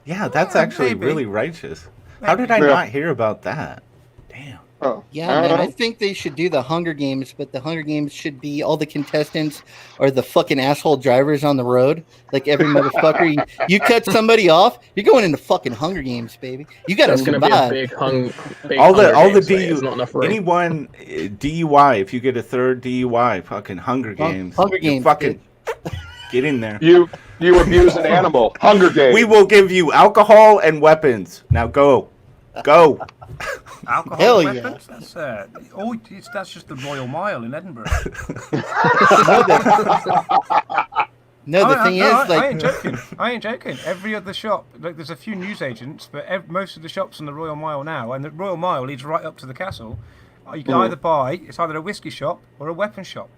Yeah, that's actually maybe. really righteous. How did I Yeah. not hear about that? Damn. Oh, Yeah, I don't man, know. I think they should do the Hunger Games, but the Hunger Games should be all the contestants are the fucking asshole drivers on the road. Like every motherfucker, you cut somebody off, you're going into fucking Hunger Games, baby. You gotta There's going to be a survive. big all the Hunger Games, mate. DU There's not enough room. anyone DUI, if you get a third DUI, fucking Hunger Games. Hunger you Games, fucking get in there. You abuse an animal. Hunger Games. We will give you alcohol and weapons. Now go. Alcohol Hell and yeah. weapons? That's just the Royal Mile in Edinburgh. No, the thing is, I like, ain't joking. I ain't joking. Every other shop, like there's a few newsagents, but most of the shops on the Royal Mile now, and the Royal Mile leads right up to the castle. You can either buy, it's either a whiskey shop or a weapon shop.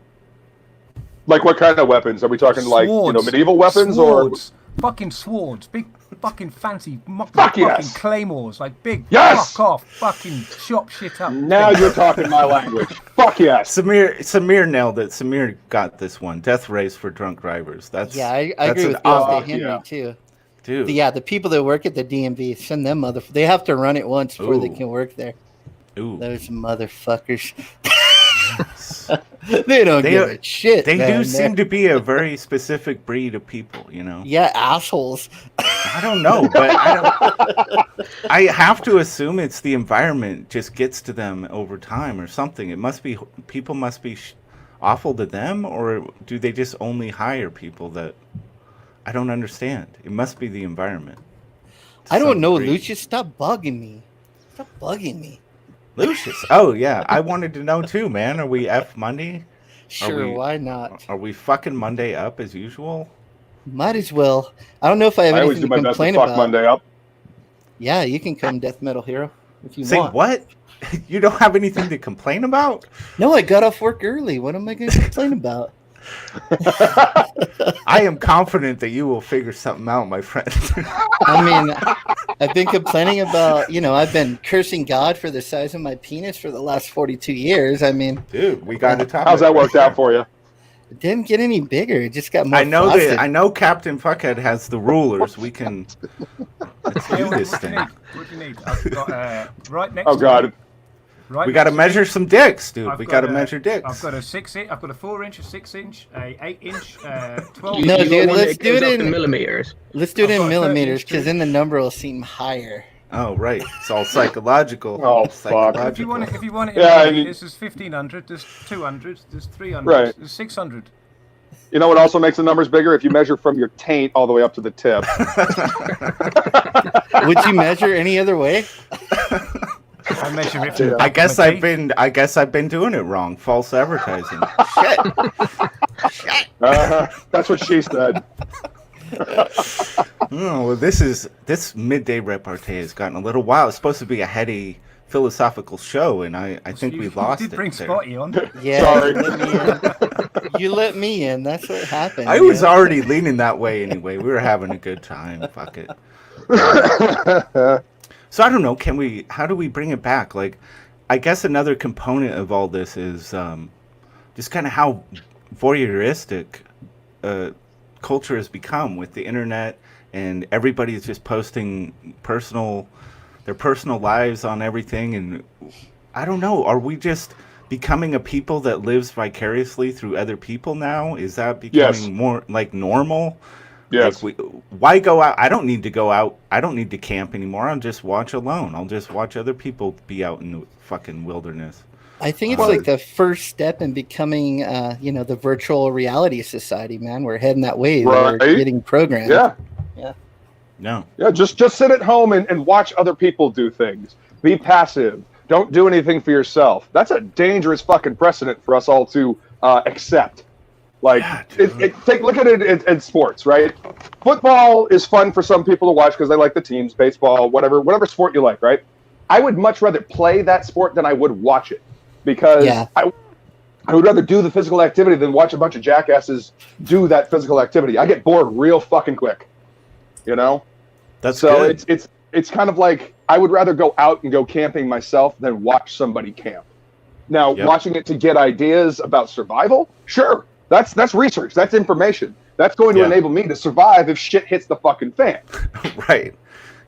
Like what kind of weapons? Are we talking like, you know, Swords. medieval weapons Swords. Fucking swords, big fucking fancy fucking yes. claymores, like big Yes. fuck off, fucking chop shit up. Now you're talking my language. Fuck yes. Samir nailed it. Samir got this one. Death race for drunk drivers. That's yeah, I that's agree an with Bill obvious- Henry yeah. too. dude. Yeah, the people that work at the DMV, send them they have to run it once before they Ooh. can work there. Ooh. Those motherfuckers. They don't They give are- a shit. They man. do seem to be a very specific breed of people, you know. Yeah, assholes. I don't know, but I have to assume it's the environment just gets to them over time or something. It must be people must be awful to them, or do they just only hire people that I don't understand? It must be the environment. to I don't some know, degree. Lucius. Stop bugging me. Stop bugging me. Lucius. Oh yeah, I wanted to know too, man. Are we F Monday? Sure, we- why not? Are we fucking Monday up as usual? Might as well. I don't know if I have I always anything do to my best to complain fuck about. Monday up. Yeah, you can come Death Metal Hero if you Say want. what? You don't have anything to complain about? No, I got off work early. What am I going to complain about? I am confident that you will figure something out, my friend. I mean, I've been complaining about, I've been cursing God for the size of my penis for the last 42 years. I mean, Dude, we got to talk. How's that worked out for you? it didn't get any bigger. It just got more I know frosted. that. I know Captain Fuckhead has the rulers. We can. Let's do this What do you thing. need? What do you need? I've got right next. Oh to God. me, right We got to next measure some dicks, dude. I've We got to got, measure I've dicks. got a 6-inch. I've got a 4-inch, a 6-inch, a 8-inch, 12. No, You dude, got one let's that do goes it up in- millimeters. Let's do it I've in got a 30 millimeters inch because then the number will seem higher. Oh right, it's all psychological. Oh, fuck. Psychological. If you want it, Yeah, in millimeters, there's 1500. There's 200. There's 300. Right. There's 600. You know what also makes the numbers bigger? If you measure from your taint all the way up to the tip. Would you measure any other way? I measure it from the I back guess of my I guess I've been doing it wrong. False advertising. Shit. That's what she said. Oh, well, this midday repartee has gotten a little wild. It's supposed to be a heady philosophical show, and I think we lost did it. bring there. Spotty on. Yeah, Sorry. You let me in. That's what happened. I was already leaning that way anyway. We were having a good time. Fuck it. So I don't know. How do we bring it back? Like, I guess another component of all this is just kind of how voyeuristic culture has become with the internet, and everybody is just posting their personal lives on everything. And I don't know. Are we just becoming a people that lives vicariously through other people now? Is that becoming more like normal? Yes. Like why go out? I don't need to go out. I don't need to camp anymore. I'll just watch alone. I'll just watch other people be out in the fucking wilderness. I think it's like the first step in becoming, the virtual reality society, man. We're heading that way. Right. We're getting programmed. Yeah. No. Yeah, just sit at home and watch other people do things. Be passive. Don't do anything for yourself. That's a dangerous fucking precedent for us all to accept. Like, look at it in sports, right? Football is fun for some people to watch because they like the teams. Baseball, whatever sport you like, right? I would much rather play that sport than I would watch it, because I would rather do the physical activity than watch a bunch of jackasses do that physical activity. I get bored real fucking quick, you know. That's so good. it's kind of like I would rather go out and go camping myself than watch somebody camp. Now, watching it to get ideas about survival, sure. That's research. That's information. That's going to enable me to survive if shit hits the fucking fan. Right.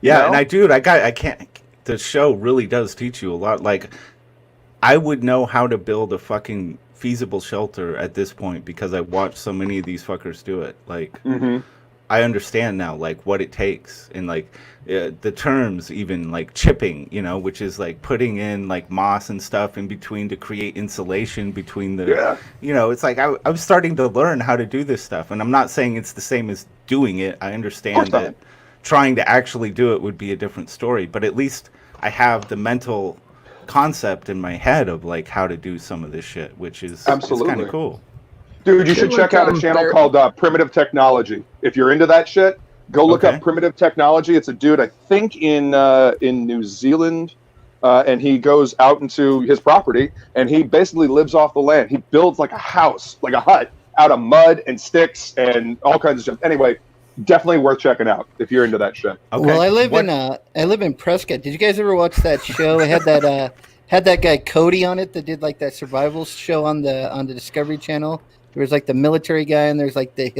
Yeah, You know? and I can't. The show really does teach you a lot. Like, I would know how to build a fucking feasible shelter at this point because I watched so many of these fuckers do it. Like, I understand now, like, what it takes, and like the terms, even like chipping, which is like putting in like moss and stuff in between to create insulation between the, it's like I'm starting to learn how to do this stuff, and I'm not saying it's the same as doing it. I understand that trying to actually do it would be a different story, but at least I have the mental concept in my head of like how to do some of this shit, which is kind of cool. Dude, you should check out a channel called Primitive Technology. If you're into that shit, go look up Primitive Technology. It's a dude, I think, in New Zealand, and he goes out into his property, and he basically lives off the land. He builds like a house, like a hut, out of mud and sticks and all kinds of stuff. Anyway, definitely worth checking out if you're into that shit. Okay. Well, I live in Prescott. Did you guys ever watch that show? It had that guy Cody on it that did like that survival show on the Discovery Channel. There was like the military guy, and there's like the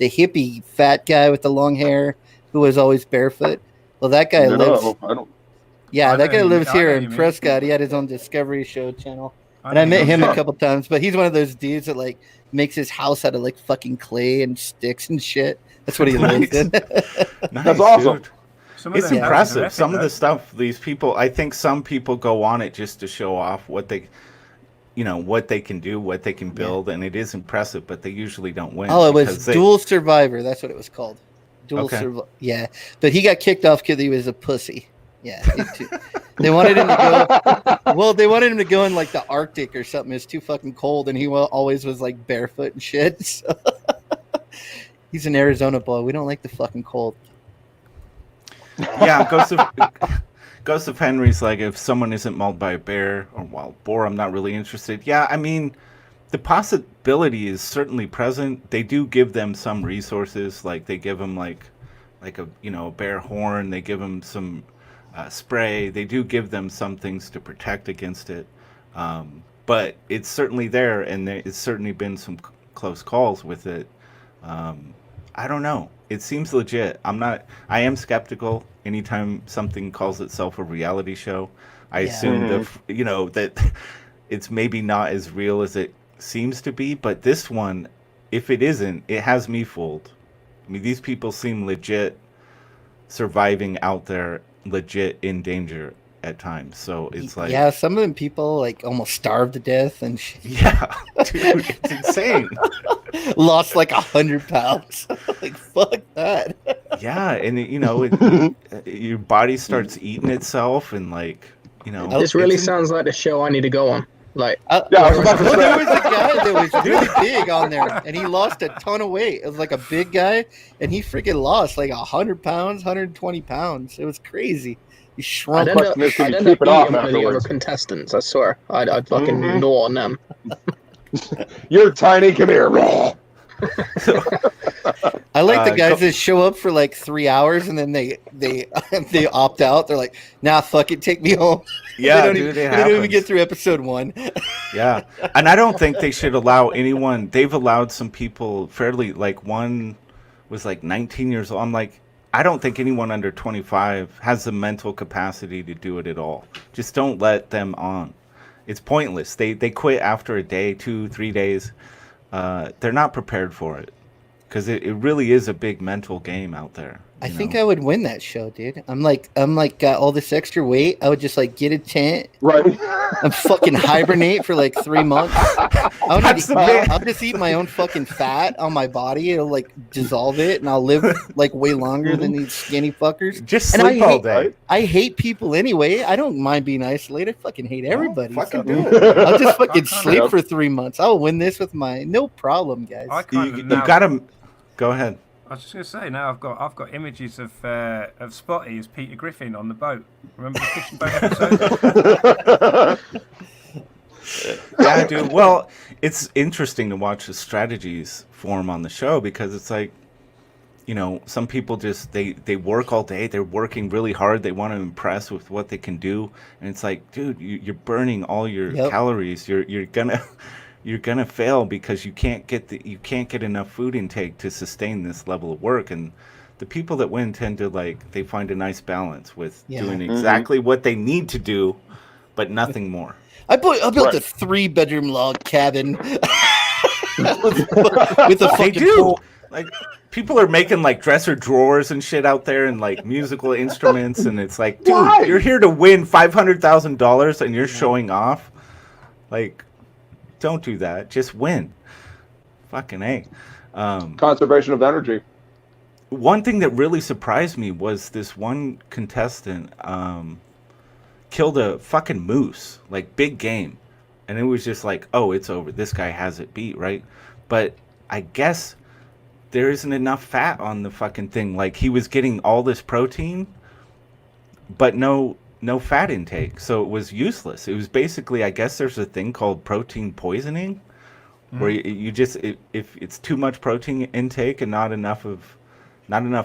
hippie fat guy with the long hair who was always barefoot. Well, that guy lives. That guy lives here in Prescott. He had his own Discovery Show channel, and I met him a couple times. But he's one of those dudes that like makes his house out of like fucking clay and sticks and shit. That's what he lives in. That's awesome. It's impressive. Some of the stuff these people, I think some people go on it just to show off what they can do, what they can build, and it is impressive, but they usually don't win. Oh, it was Dual Survivor. That's what it was called. Yeah, but he got kicked off because he was a pussy. Yeah, they wanted him to go. Well, they wanted him to go in like the Arctic or something. It's too fucking cold, and he always was like barefoot and shit. So he's an Arizona boy. We don't like the fucking cold. Yeah, Ghost of Henry's like, if someone isn't mauled by a bear or wild boar, I'm not really interested. Yeah, I mean, the possibility is certainly present. They do give them some resources, like they give them like a bear horn. They give them some spray. They do give them some things to protect against it. But it's certainly there, and it's certainly been some close calls with it. I don't know. It seems legit. I am skeptical anytime something calls itself a reality show. I assume that it's maybe not as real as it seems to be, but this one, if it isn't, it has me fooled. I mean, these people seem legit surviving out there, legit in danger at times. So it's like, yeah, some of them people like almost starved to death and shit. Yeah, dude, it's insane. Lost like 100 pounds. Like, fuck that. Yeah, and your body starts eating itself, and like, This really sounds like the show I need to go on. Like, Yeah, I was about to well, say. there was a guy that was really big on there, and he lost a ton of weight. It was like a big guy, and he freaking lost like 100 pounds, 120 pounds. It was crazy. He shrunk. I'd end up, question is, can I'd you end keep up it off eating one of the other afterwards? contestants. I swear, I'd fucking gnaw on them. You're tiny. Come here. I like the guys go- that show up for like 3 hours and then they opt out. They're like, nah, fuck it, take me home. Yeah, they don't, dude, even, it they don't even happens. get through episode 1. Yeah, and I don't think they should allow anyone. They've allowed some people fairly, like one was like 19 years old. I'm like, I don't think anyone under 25 has the mental capacity to do it at all. Just don't let them on. It's pointless. They quit after a day, 2-3 days. They're not prepared for it because it really is a big mental game out there. I think I would win that show, dude. I'm like got all this extra weight. I would just like get a tent. Right. I'm fucking hibernate for like 3 months. I'll just eat my own fucking fat on my body. It'll like dissolve it, and I'll live like way longer than these skinny fuckers. Just And sleep all day. I hate people anyway. I don't mind being isolated. I fucking hate everybody. Fucking so do it. I'll just fucking I can't sleep help. for 3 months. I'll win this with no problem, guys. I You, kind of you now, gotta go ahead. I was just going to say, now I've got images of Spotty as Peter Griffin on the boat. Remember the fishing boat episode? Yeah, dude. Well, it's interesting to watch the strategies form on the show because it's like, some people just they work all day. They're working really hard. They want to impress with what they can do, and it's like, dude, you're burning all your calories. You're gonna fail because you can't get enough food intake to sustain this level of work. And the people that win tend to they find a nice balance with doing exactly what they need to do, but nothing more. I built a 3-bedroom log cabin with a They fucking do. pool. Like people are making dresser drawers and shit out there and musical instruments, and it's like, dude, Why? you're here to win $500,000 and you're showing off. Don't do that. Just win. Fucking A. Conservation of energy. One thing that really surprised me was this one contestant killed a fucking moose, big game. And it was just oh, it's over. This guy has it beat, right? But I guess there isn't enough fat on the fucking thing. He was getting all this protein, but no fat intake, so it was useless. It was basically, I guess there's a thing called protein poisoning, where you just if it's too much protein intake and not enough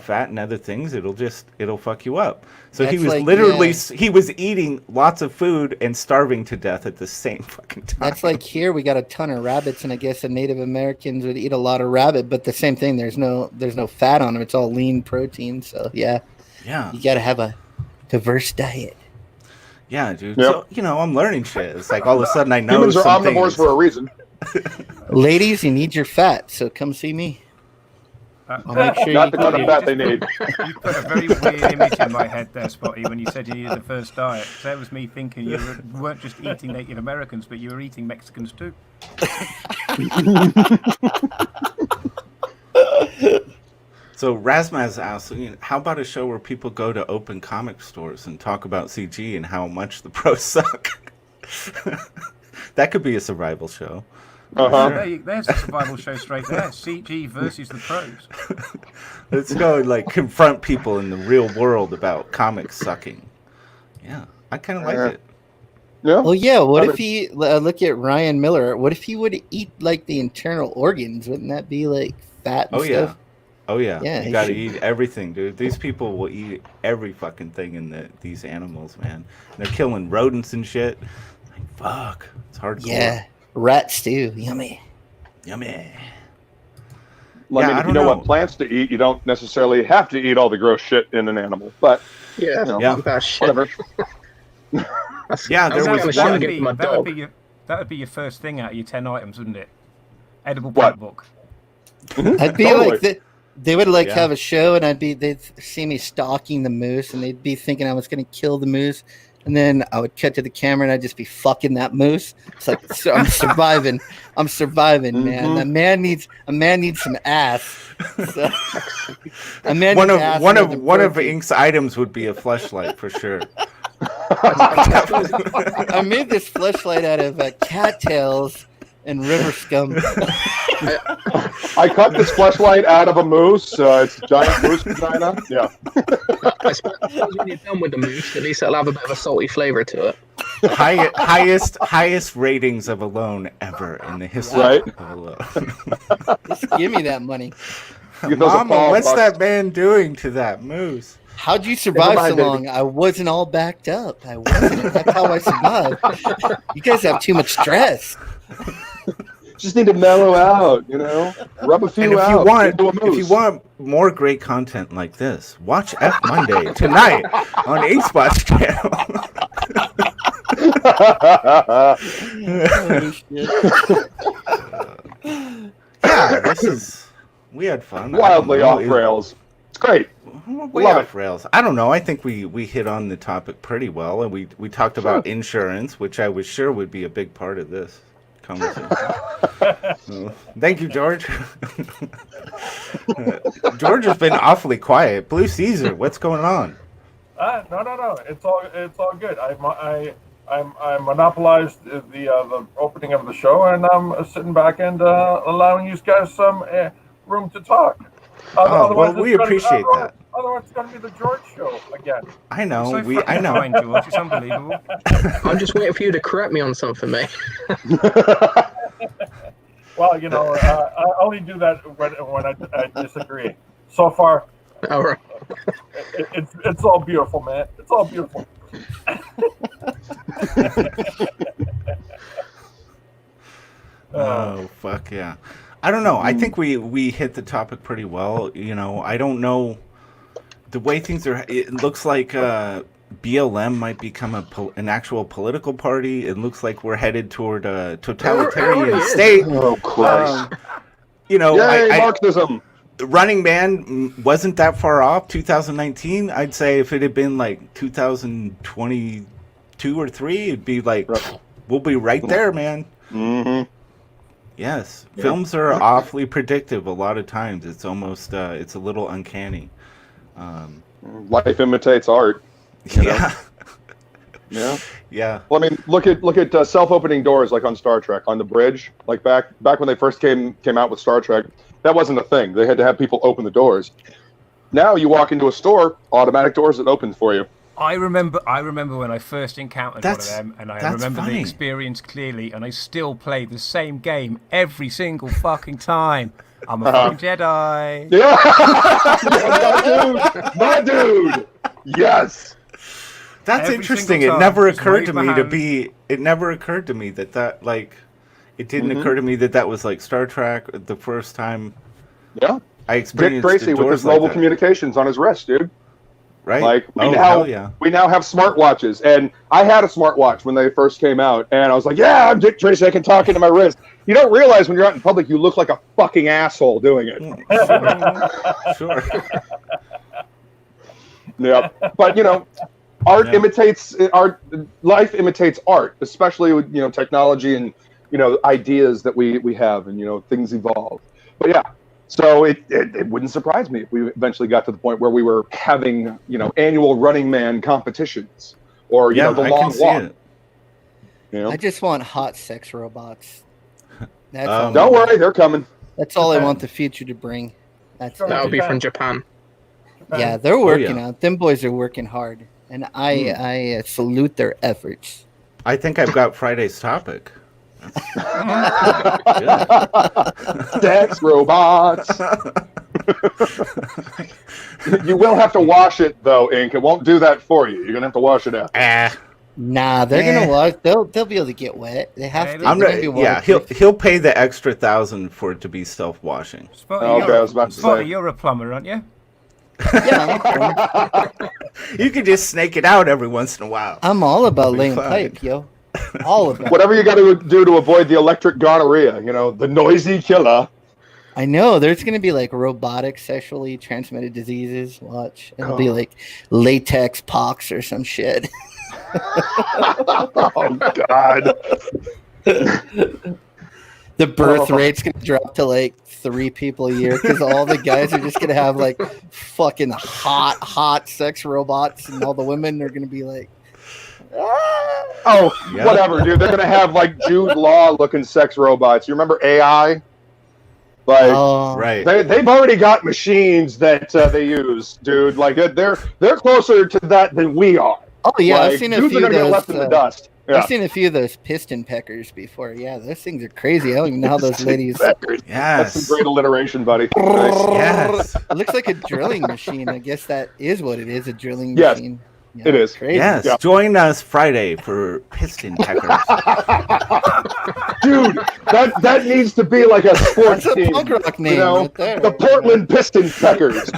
fat and other things, it'll fuck you up. So he That's was literally he was eating lots of food and starving to death at the same fucking time. That's like here we got a ton of rabbits, and I guess the Native Americans would eat a lot of rabbit, but the same thing. There's no fat on them. It's all lean protein. So yeah, you got to have a diverse diet. Yeah, dude. Yep. So I'm learning shit. It's all of a sudden I know Humans are some omnivores things. for a reason. Ladies, you need your fat, so come see me. I'll make sure Not you the kind of you fat just they need. You put a very weird image in my head there, Spotty, when you said you needed the first diet. So that was me thinking you weren't just eating Native Americans, but you were eating Mexicans too. So Razmaz asked, how about a show where people go to open comic stores and talk about CG and how much the pros suck? That could be a survival show. Uh-huh. There's a survival show straight there. CG versus the pros. Let's go confront people in the real world about comics sucking. Yeah, I kind of like it. Yeah. Oh yeah, what if he look at Ryan Miller? What if he would eat the internal organs? Wouldn't that be fat and stuff? Oh yeah. Yeah, You he gotta should- eat everything, dude. These people will eat every fucking thing in these animals, man. They're killing rodents and shit. Fuck, it's hardcore. Yeah, rat stew, yummy. Yummy. Well, Yeah, I if don't you know know. what plants to eat, you don't necessarily have to eat all the gross shit in an animal. But Yeah, Yeah. that shit. whatever. Yeah, That's there not was gonna one. shit against my dog. That would be your first thing out of your 10 items, wouldn't it? Edible What? plant book. I'd be Totally. they would Yeah. have a show, and they'd see me stalking the moose, and they'd be thinking I was gonna kill the moose, And then I would cut to the camera and I'd just be fucking that moose. It's like I'm surviving. I'm surviving, man. A man needs some ass. So, a man One needs of ass one more of than one of protein. Ink's items would be a fleshlight for sure. I made this fleshlight out of cattails and river scum. I cut this fleshlight out of a moose. It's a giant moose vagina. Yeah. I suppose when you're done with the moose, at least it'll have a bit of a salty flavor to it. Highest ratings of Alone ever in the history Right. of Alone. Just give me that money. Give those a Mama, ball what's bucks. that man doing to that moose? How'd you survive mind, so baby. long? I wasn't all backed up. I wasn't. That's how I survived. You guys have too much stress. Just need to mellow out, rub a And few if out. into a you moose. want more great content like this, watch F Monday tonight on Inkspot's channel. Oh, Yeah, we had fun. Wildly I don't off know, rails. It's great. Way Love off rails. I don't know. I think we hit on the topic pretty well, and we talked about insurance, which I was sure would be a big part of this conversation. Thank you, George. George has been awfully quiet. Blue Caesar, what's going on? No. It's all good. I monopolized the opening of the show, and I'm sitting back and allowing you guys some room to talk. Well, we appreciate that. Otherwise, it's going to be the George show again. I know. So I know. fine, George. It's unbelievable. I'm just waiting for you to correct me on something, mate. Well, I only do that when I disagree. So far, All right. it's all beautiful, man. It's all beautiful. Oh, fuck yeah. I don't know. I think we hit the topic pretty well. I don't know the way things are. It looks like BLM might become an actual political party. It looks like we're headed toward a totalitarian state. Oh, Christ. Yay, Marxism. Running Man wasn't that far off. 2019, I'd say if it had been like 2022 or 3, it'd be like, we'll be right there, man. Mm-hmm. Yes, films are awfully predictive a lot of times. It's almost, it's a little uncanny. Life imitates art. Yeah. Yeah. Yeah. Well, I mean, look at self-opening doors like on Star Trek on the bridge. Like back when they first came out with Star Trek, that wasn't a thing. They had to have people open the doors. Now you walk into a store, automatic doors that open for you. I remember when I first encountered one of them, and I remember the experience clearly, and I still play the same game every single fucking time. I'm a fucking Jedi. Yeah, my dude. Yes. That's Every interesting. single It time, never just occurred raise to my me to hand. be. It never occurred to me that like, it didn't occur to me that was like Star Trek. The first time Yeah. I Dick experienced Tracy the with doors his like mobile that. communications on his wrist, dude. Right? Like we hell yeah. now have smartwatches, and I had a smartwatch when they first came out, and I was like, "Yeah, I'm Dick Tracy. I can talk into my wrist." You don't realize when you're out in public, you look like a fucking asshole doing it. Sure. Yeah, but art imitates art. Life imitates art, especially with technology and ideas that we have, and things evolve. But yeah. So it wouldn't surprise me if we eventually got to the point where we were having, annual Running Man competitions or, the I long can see walk. it. I just want hot sex robots. That's all. Don't worry, they're coming. That's all I want the future to bring. That's That would be from Japan. yeah, they're working yeah. out. Them boys are working hard, and I salute their efforts. I think I've got Friday's topic. Sex robots. You will have to wash it though, Ink. It won't do that for you. You're gonna have to wash it out. Nah, they're gonna wash. They'll be able to get wet. They have to. I'm they're not, gonna be yeah, waterproof. he'll pay the extra $1,000 for it to be self-washing. Spotty, Okay, I was about to say. you're a plumber, aren't you? Yeah, You can just snake it out every once in a while. I'm all about Be laying fine. pipe, yo. All about it. Whatever you got to do to avoid the electric gonorrhea, the noisy killer. I know there's gonna be like robotic sexually transmitted diseases. Watch, it'll be like latex pox or some shit. Oh God. The birth rate's gonna drop to like 3 people a year because all the guys are just gonna have like fucking hot sex robots, and all the women are gonna be like, whatever, dude. They're gonna have like Jude Law looking sex robots. You remember AI? Like, right? They've already got machines that they use, dude. Like they're closer to that than we are. Oh yeah, like, I've seen a dudes few are of gonna get those. left in the dust. Yeah. I've seen a few of those piston peckers before. Yeah, those things are crazy. I don't even know how those ladies. Yes. That's some great alliteration, buddy. Yes. It looks like a drilling machine. I guess that is what it is, a drilling Yes, machine. Yeah, it is. crazy. Yes. Yeah. Join us Friday for piston peckers. Dude, that needs to be like a sports That's a team. punk rock name You know, right there. the Portland Piston Peckers.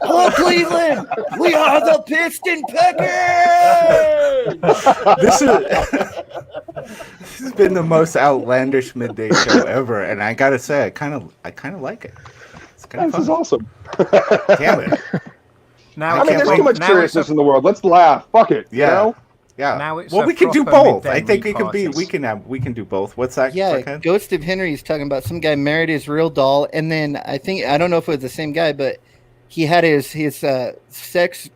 Hello, Cleveland! We are the Piston Peckers! This has been the most outlandish midday show ever, and I gotta say, I kind of like it. It's kind of This is fun. awesome. Damn it! Now, I mean, there's too much now seriousness it's in the world. Let's laugh. Fuck it. Yeah. You know? Yeah. Now it's Well, a we can do proper both. midday I think it can be. repartees. We can do both. What's that? Yeah, Fuckhead? Ghost of Henry's talking about some guy married his real doll, and then I don't know if it was the same guy, but he had his sex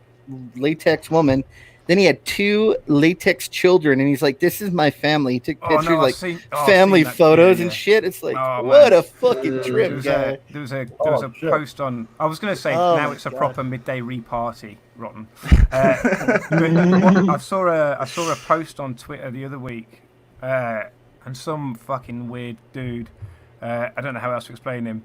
latex woman. Then he had 2 latex children, and he's like, "This is my family." He took Oh, pictures, no, like I've seen family that. photos Yeah, and yeah. shit. It's like, Oh, what man. a fucking trip, guy. There was a post on. I was going to say Oh, now my it's a God. proper midday repartee. Rotten. I saw a post on Twitter the other week, and some fucking weird dude. I don't know how else to explain him.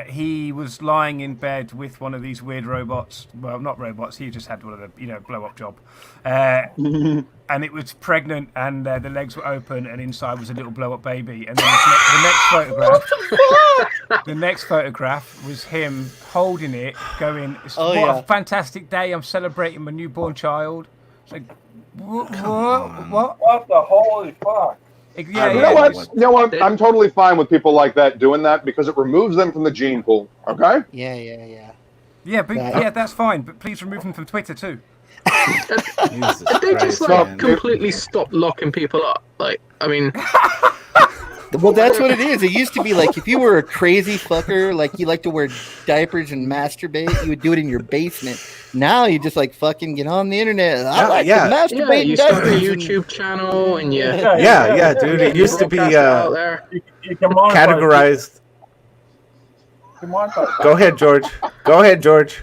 He was lying in bed with one of these weird robots. Well, not robots. He just had one of the blow up job. And it was pregnant, and the legs were open, and inside was a little blow up baby. And then the next photograph was him holding it, going, "What a fantastic day! I'm celebrating my newborn child." It's like, what? What the holy fuck? Yeah, You know what? I'm totally fine with people like that doing that because it removes them from the gene pool. Okay? Yeah, but that's fine. But please remove them from Twitter too. Jesus They just Christ, like man. completely stopped locking people up. Like, I mean, Well, that's what it is. It used to be like if you were a crazy fucker, like you like to wear diapers and masturbate, you would do it in your basement. Now you just like fucking get on the internet. I like to masturbate. you in start a diapers YouTube channel and you Yeah, dude. It used to be out there. You can monetize. categorized. You can monetize. Go ahead, George.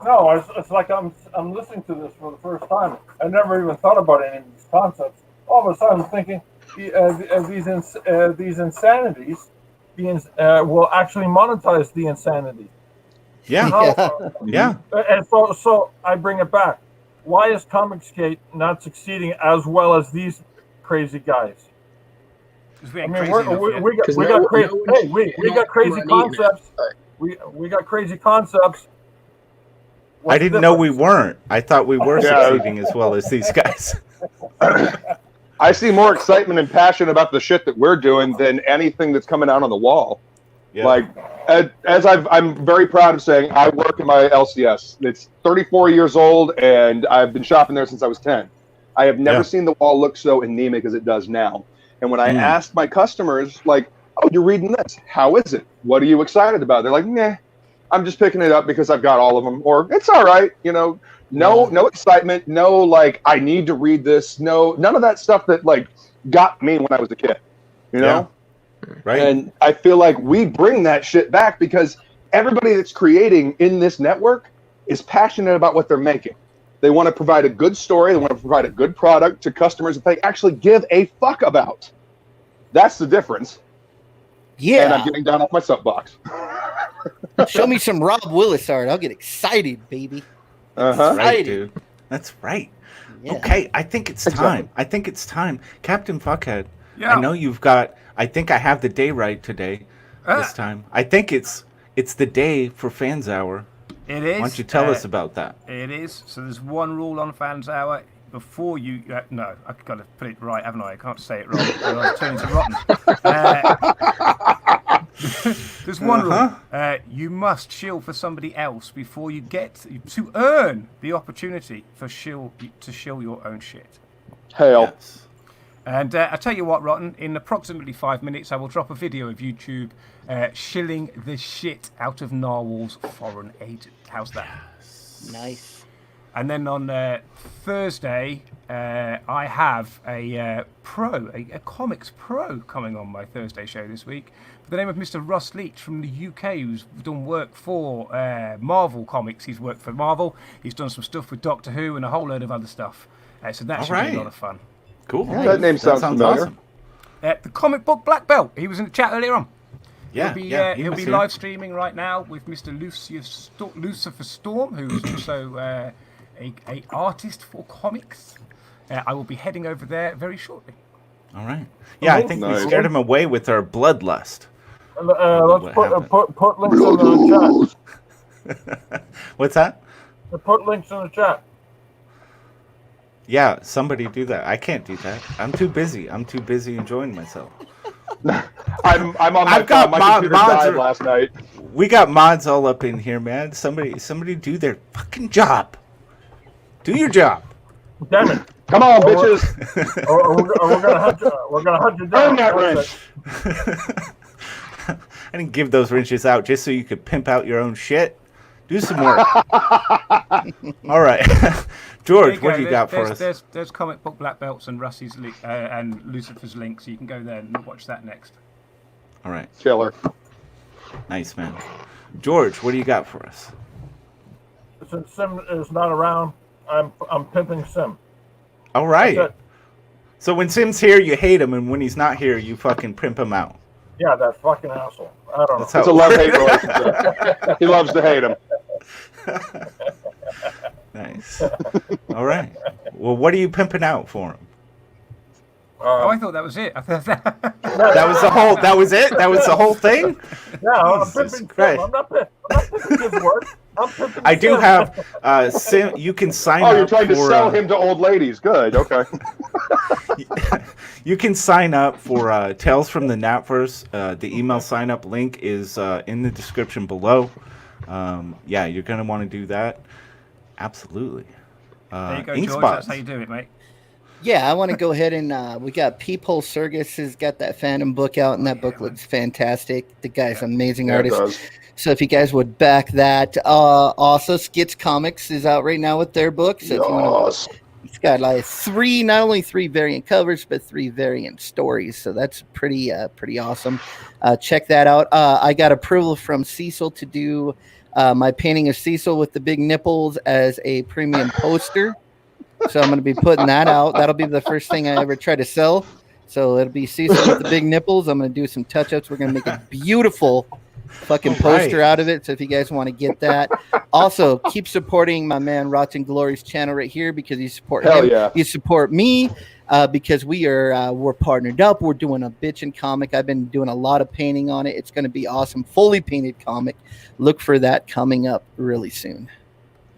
No, it's like I'm listening to this for the first time. I never even thought about any of these concepts. All of a sudden, I'm thinking these insanities will actually monetize the insanity. Yeah. Yeah. And so I bring it back. Why is ComicsGate not succeeding as well as these crazy guys? We We got crazy concepts. We got crazy concepts. I didn't know we weren't. I thought we were succeeding as well as these guys. I see more excitement and passion about the shit that we're doing than anything that's coming out on the wall. Yeah. Like, I'm very proud of saying I work in my LCS. It's 34 years old, and I've been shopping there since I was 10. I have never seen the wall look so anemic as it does now. And when I asked my customers, like, "Oh, you're reading this? How is it? What are you excited about?" They're like, "Nah, I'm just picking it up because I've got all of them," or "It's all right," no excitement, no like I need to read this, none of that stuff that like got me when I was a kid, you know. Right. And I feel like we bring that shit back because everybody that's creating in this network is passionate about what they're making. They want to provide a good story. They want to provide a good product to customers that they actually give a fuck about. That's the difference. Yeah. And I'm getting down off my soapbox. Show me some Rob Willis art. I'll get excited, baby. Uh-huh. Right, dude. That's right. Yeah. Okay, I think it's time. Captain Fuckhead. Yeah. I know you've got. I think I have the day right today. This time, I think it's the day for Fans Hour. It is. Why don't you tell us about that? It is. So there's one rule on Fans Hour. Before you... no, I've got to put it right, haven't I? I can't say it wrong. I'll turn into rotten. There's one rule. You must shill for somebody else before you get to earn the opportunity to shill your own shit. Hail. Yes. And I tell you what, Rotten, in approximately 5 minutes, I will drop a video of YouTube shilling the shit out of Narwhal's foreign agent. How's that? Nice. And then on Thursday, I have a comics pro coming on my Thursday show this week. By the name of Mr. Russ Leach from the UK, who's done work for Marvel Comics. He's worked for Marvel. He's done some stuff with Doctor Who and a whole load of other stuff. So that should be a lot of fun. Cool. That name sounds familiar. Awesome. The comic book Black Belt. He was in the chat earlier on. Yeah, he'll be live streaming right now with Mr. Lucifer Storm, who's also a artist for comics. I will be heading over there very shortly. All right. Yeah, I think we scared him away with our bloodlust. Let's put links in the chat. What's that? Put links in the chat. Yeah, somebody do that. I can't do that. I'm too busy. I'm too busy enjoying myself. I'm on my phone. My computer died last night. We got mods all up in here, man. Somebody do their fucking job. Do your job. Damn it! Come on, bitches. We're gonna hunt you down. Earn that wrench. I didn't give those wrenches out just so you could pimp out your own shit. Do some work. All right. George, what do you got for us? There's comic book Black Belts and Rusty's and Lucifer's link, so you can go there and watch that next. All right. Killer. Nice, man. George, what do you got for us? Since Sim is not around, I'm pimping Sim. All right. So when Sim's here, you hate him, and when he's not here, you fucking pimp him out. Yeah, that fucking asshole. I don't know. It's a love-hate relationship. He loves to hate him. Nice. All right. Well, what are you pimping out for him? I thought that was it. That was the whole. That was it. That was the whole thing. Yeah, I'm pimping Sim. I'm not pimping his work. I'm pimping I do Sim. have Sim. You can sign up. Oh, you're trying to for, sell him to old ladies. Good. Okay. You can sign up for Tales from the Napverse. The email sign up link is in the description below. Yeah, you're gonna want to do that. Absolutely. There you go, Ink George. spots. That's how you do it, mate. Yeah, I want to go ahead and we got Peephole Circus has got that Phantom book out, and that book looks fantastic. The guy's an amazing artist. So if you guys would back that, also Skits Comics is out right now with their book. So if you want to, it's got like not only three variant covers, but 3 variant stories. So that's pretty awesome. Check that out. I got approval from Cecil to do my painting of Cecil with the big nipples as a premium poster. So I'm going to be putting that out. That'll be the first thing I ever try to sell. So it'll be Cecil with the big nipples. I'm going to do some touch-ups. We're going to make a beautiful fucking poster out of it. So if you guys want to get that. Also, keep supporting my man Rotten Glory's channel right here, because you support him. Yeah. You support me because we're partnered up. We're doing a bitchin' comic. I've been doing a lot of painting on it. It's going to be awesome. Fully painted comic. Look for that coming up really soon.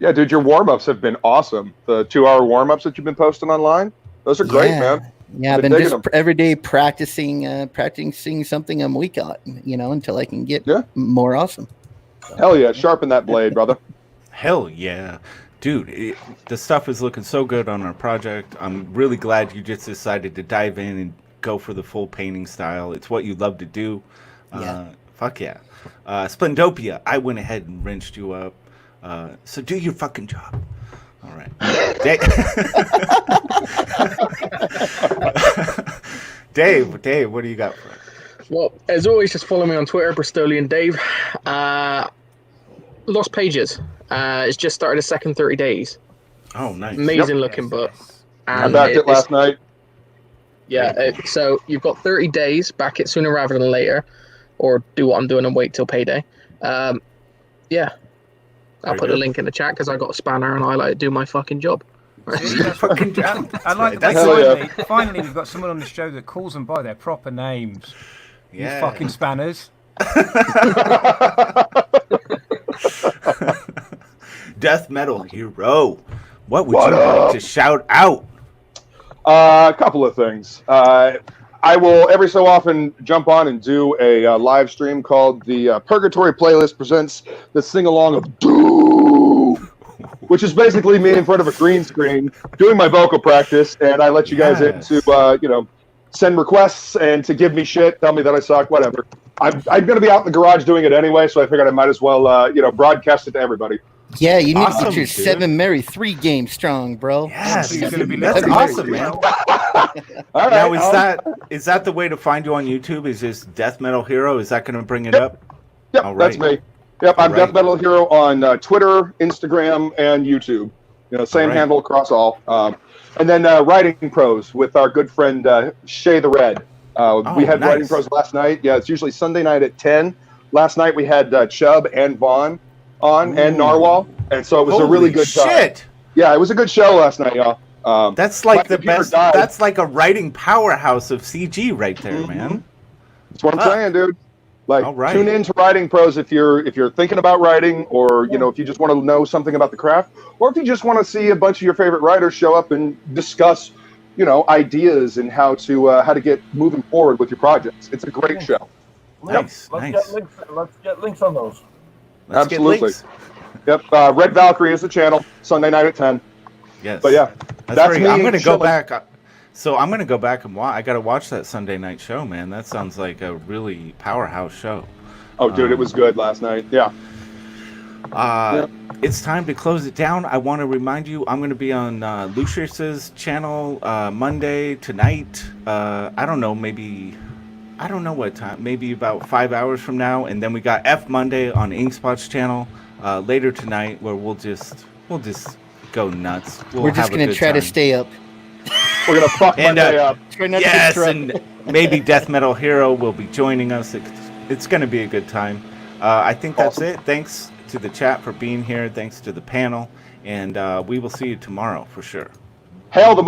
Yeah, dude, your warm-ups have been awesome. The 2-hour warm-ups that you've been posting online, those are great, man. Yeah, I've been just every day practicing something I'm weak at, until I can get more awesome. Hell yeah, sharpen that blade, brother. Hell yeah. Dude, the stuff is looking so good on our project. I'm really glad you just decided to dive in and go for the full painting style. It's what you love to do. Fuck yeah. Splendopia, I went ahead and wrenched you up. So do your fucking job. All right. Dave, what do you got for us? Well, as always, just follow me on Twitter, Bristolian Dave. Lost Pages. It's just started the second 30 days. Oh, nice. Amazing looking book. I backed it last night. Yeah, so you've got 30 days, back it sooner rather than later, or do what I'm doing and wait till payday. Yeah. I'll put a link in the chat because I got a spanner and I like to do my fucking job. I like that. Finally, we've got someone on the show that calls them by their proper names. Yeah. You fucking spanners. Death metal hero. What would you like to shout out? A couple of things. I will every so often jump on and do a live stream called the Purgatory Playlist Presents the Sing-Along of Doom, which is basically me in front of a green screen doing my vocal practice, and I let you guys in to, send requests and to give me shit, tell me that I suck, whatever. I'm going to be out in the garage doing it anyway, so I figured I might as well, broadcast it to everybody. Yeah, you need to Awesome, get your dude. 7 Mary 3 game strong, bro. Yes, He's gonna be that's listening. awesome, man. All right, Now, is that the way to find you on YouTube? Is just Death Metal Hero? Is that going to bring it up? Yep, All that's right. me. Yep, I'm All Death right. Metal Hero on Twitter, Instagram, and YouTube. Same All right. handle across all. And then Writing Pros with our good friend Shay the Red. We had Writing nice. Pros last night. Yeah, it's usually Sunday night at 10. Last night we had Chubb and Vaughn on and Narwhal. And so it was a really good time. shit. Yeah, it was a good show last night, y'all. That's like my the computer best. died. That's like a writing powerhouse of CG right there, Mhm. man. That's what I'm saying, dude. Like, All right. tune in to Writing Pros if you're thinking about writing, or if you just want to know something about the craft, or if you just want to see a bunch of your favorite writers show up and discuss, ideas and how to get moving forward with your projects. It's a great show. Nice, Let's nice. get links. Let's get links on those. Let's Absolutely. Get links. Yep. Red Valkyrie is the channel. Sunday night at 10. Yes. But yeah, that's great. me I'm gonna go chilling. back. So I'm gonna go back and watch. I gotta watch that Sunday night show, man. That sounds like a really powerhouse show. Oh, dude, it was good last night. Yeah. It's time to close it down. I want to remind you, I'm going to be on Lucius's channel Monday tonight. I don't know, I don't know what time. Maybe about 5 hours from now, and then we got F Monday on Inkspot's channel later tonight, where we'll just go nuts. We're just going to try to stay up. We're going to fuck Monday up. Try not to Yes, get and maybe Death Metal Hero will be joining us. It's going to be a good time. I think that's Awesome. it. Thanks to the chat for being here. Thanks to the panel. And we will see you tomorrow for sure. Hail the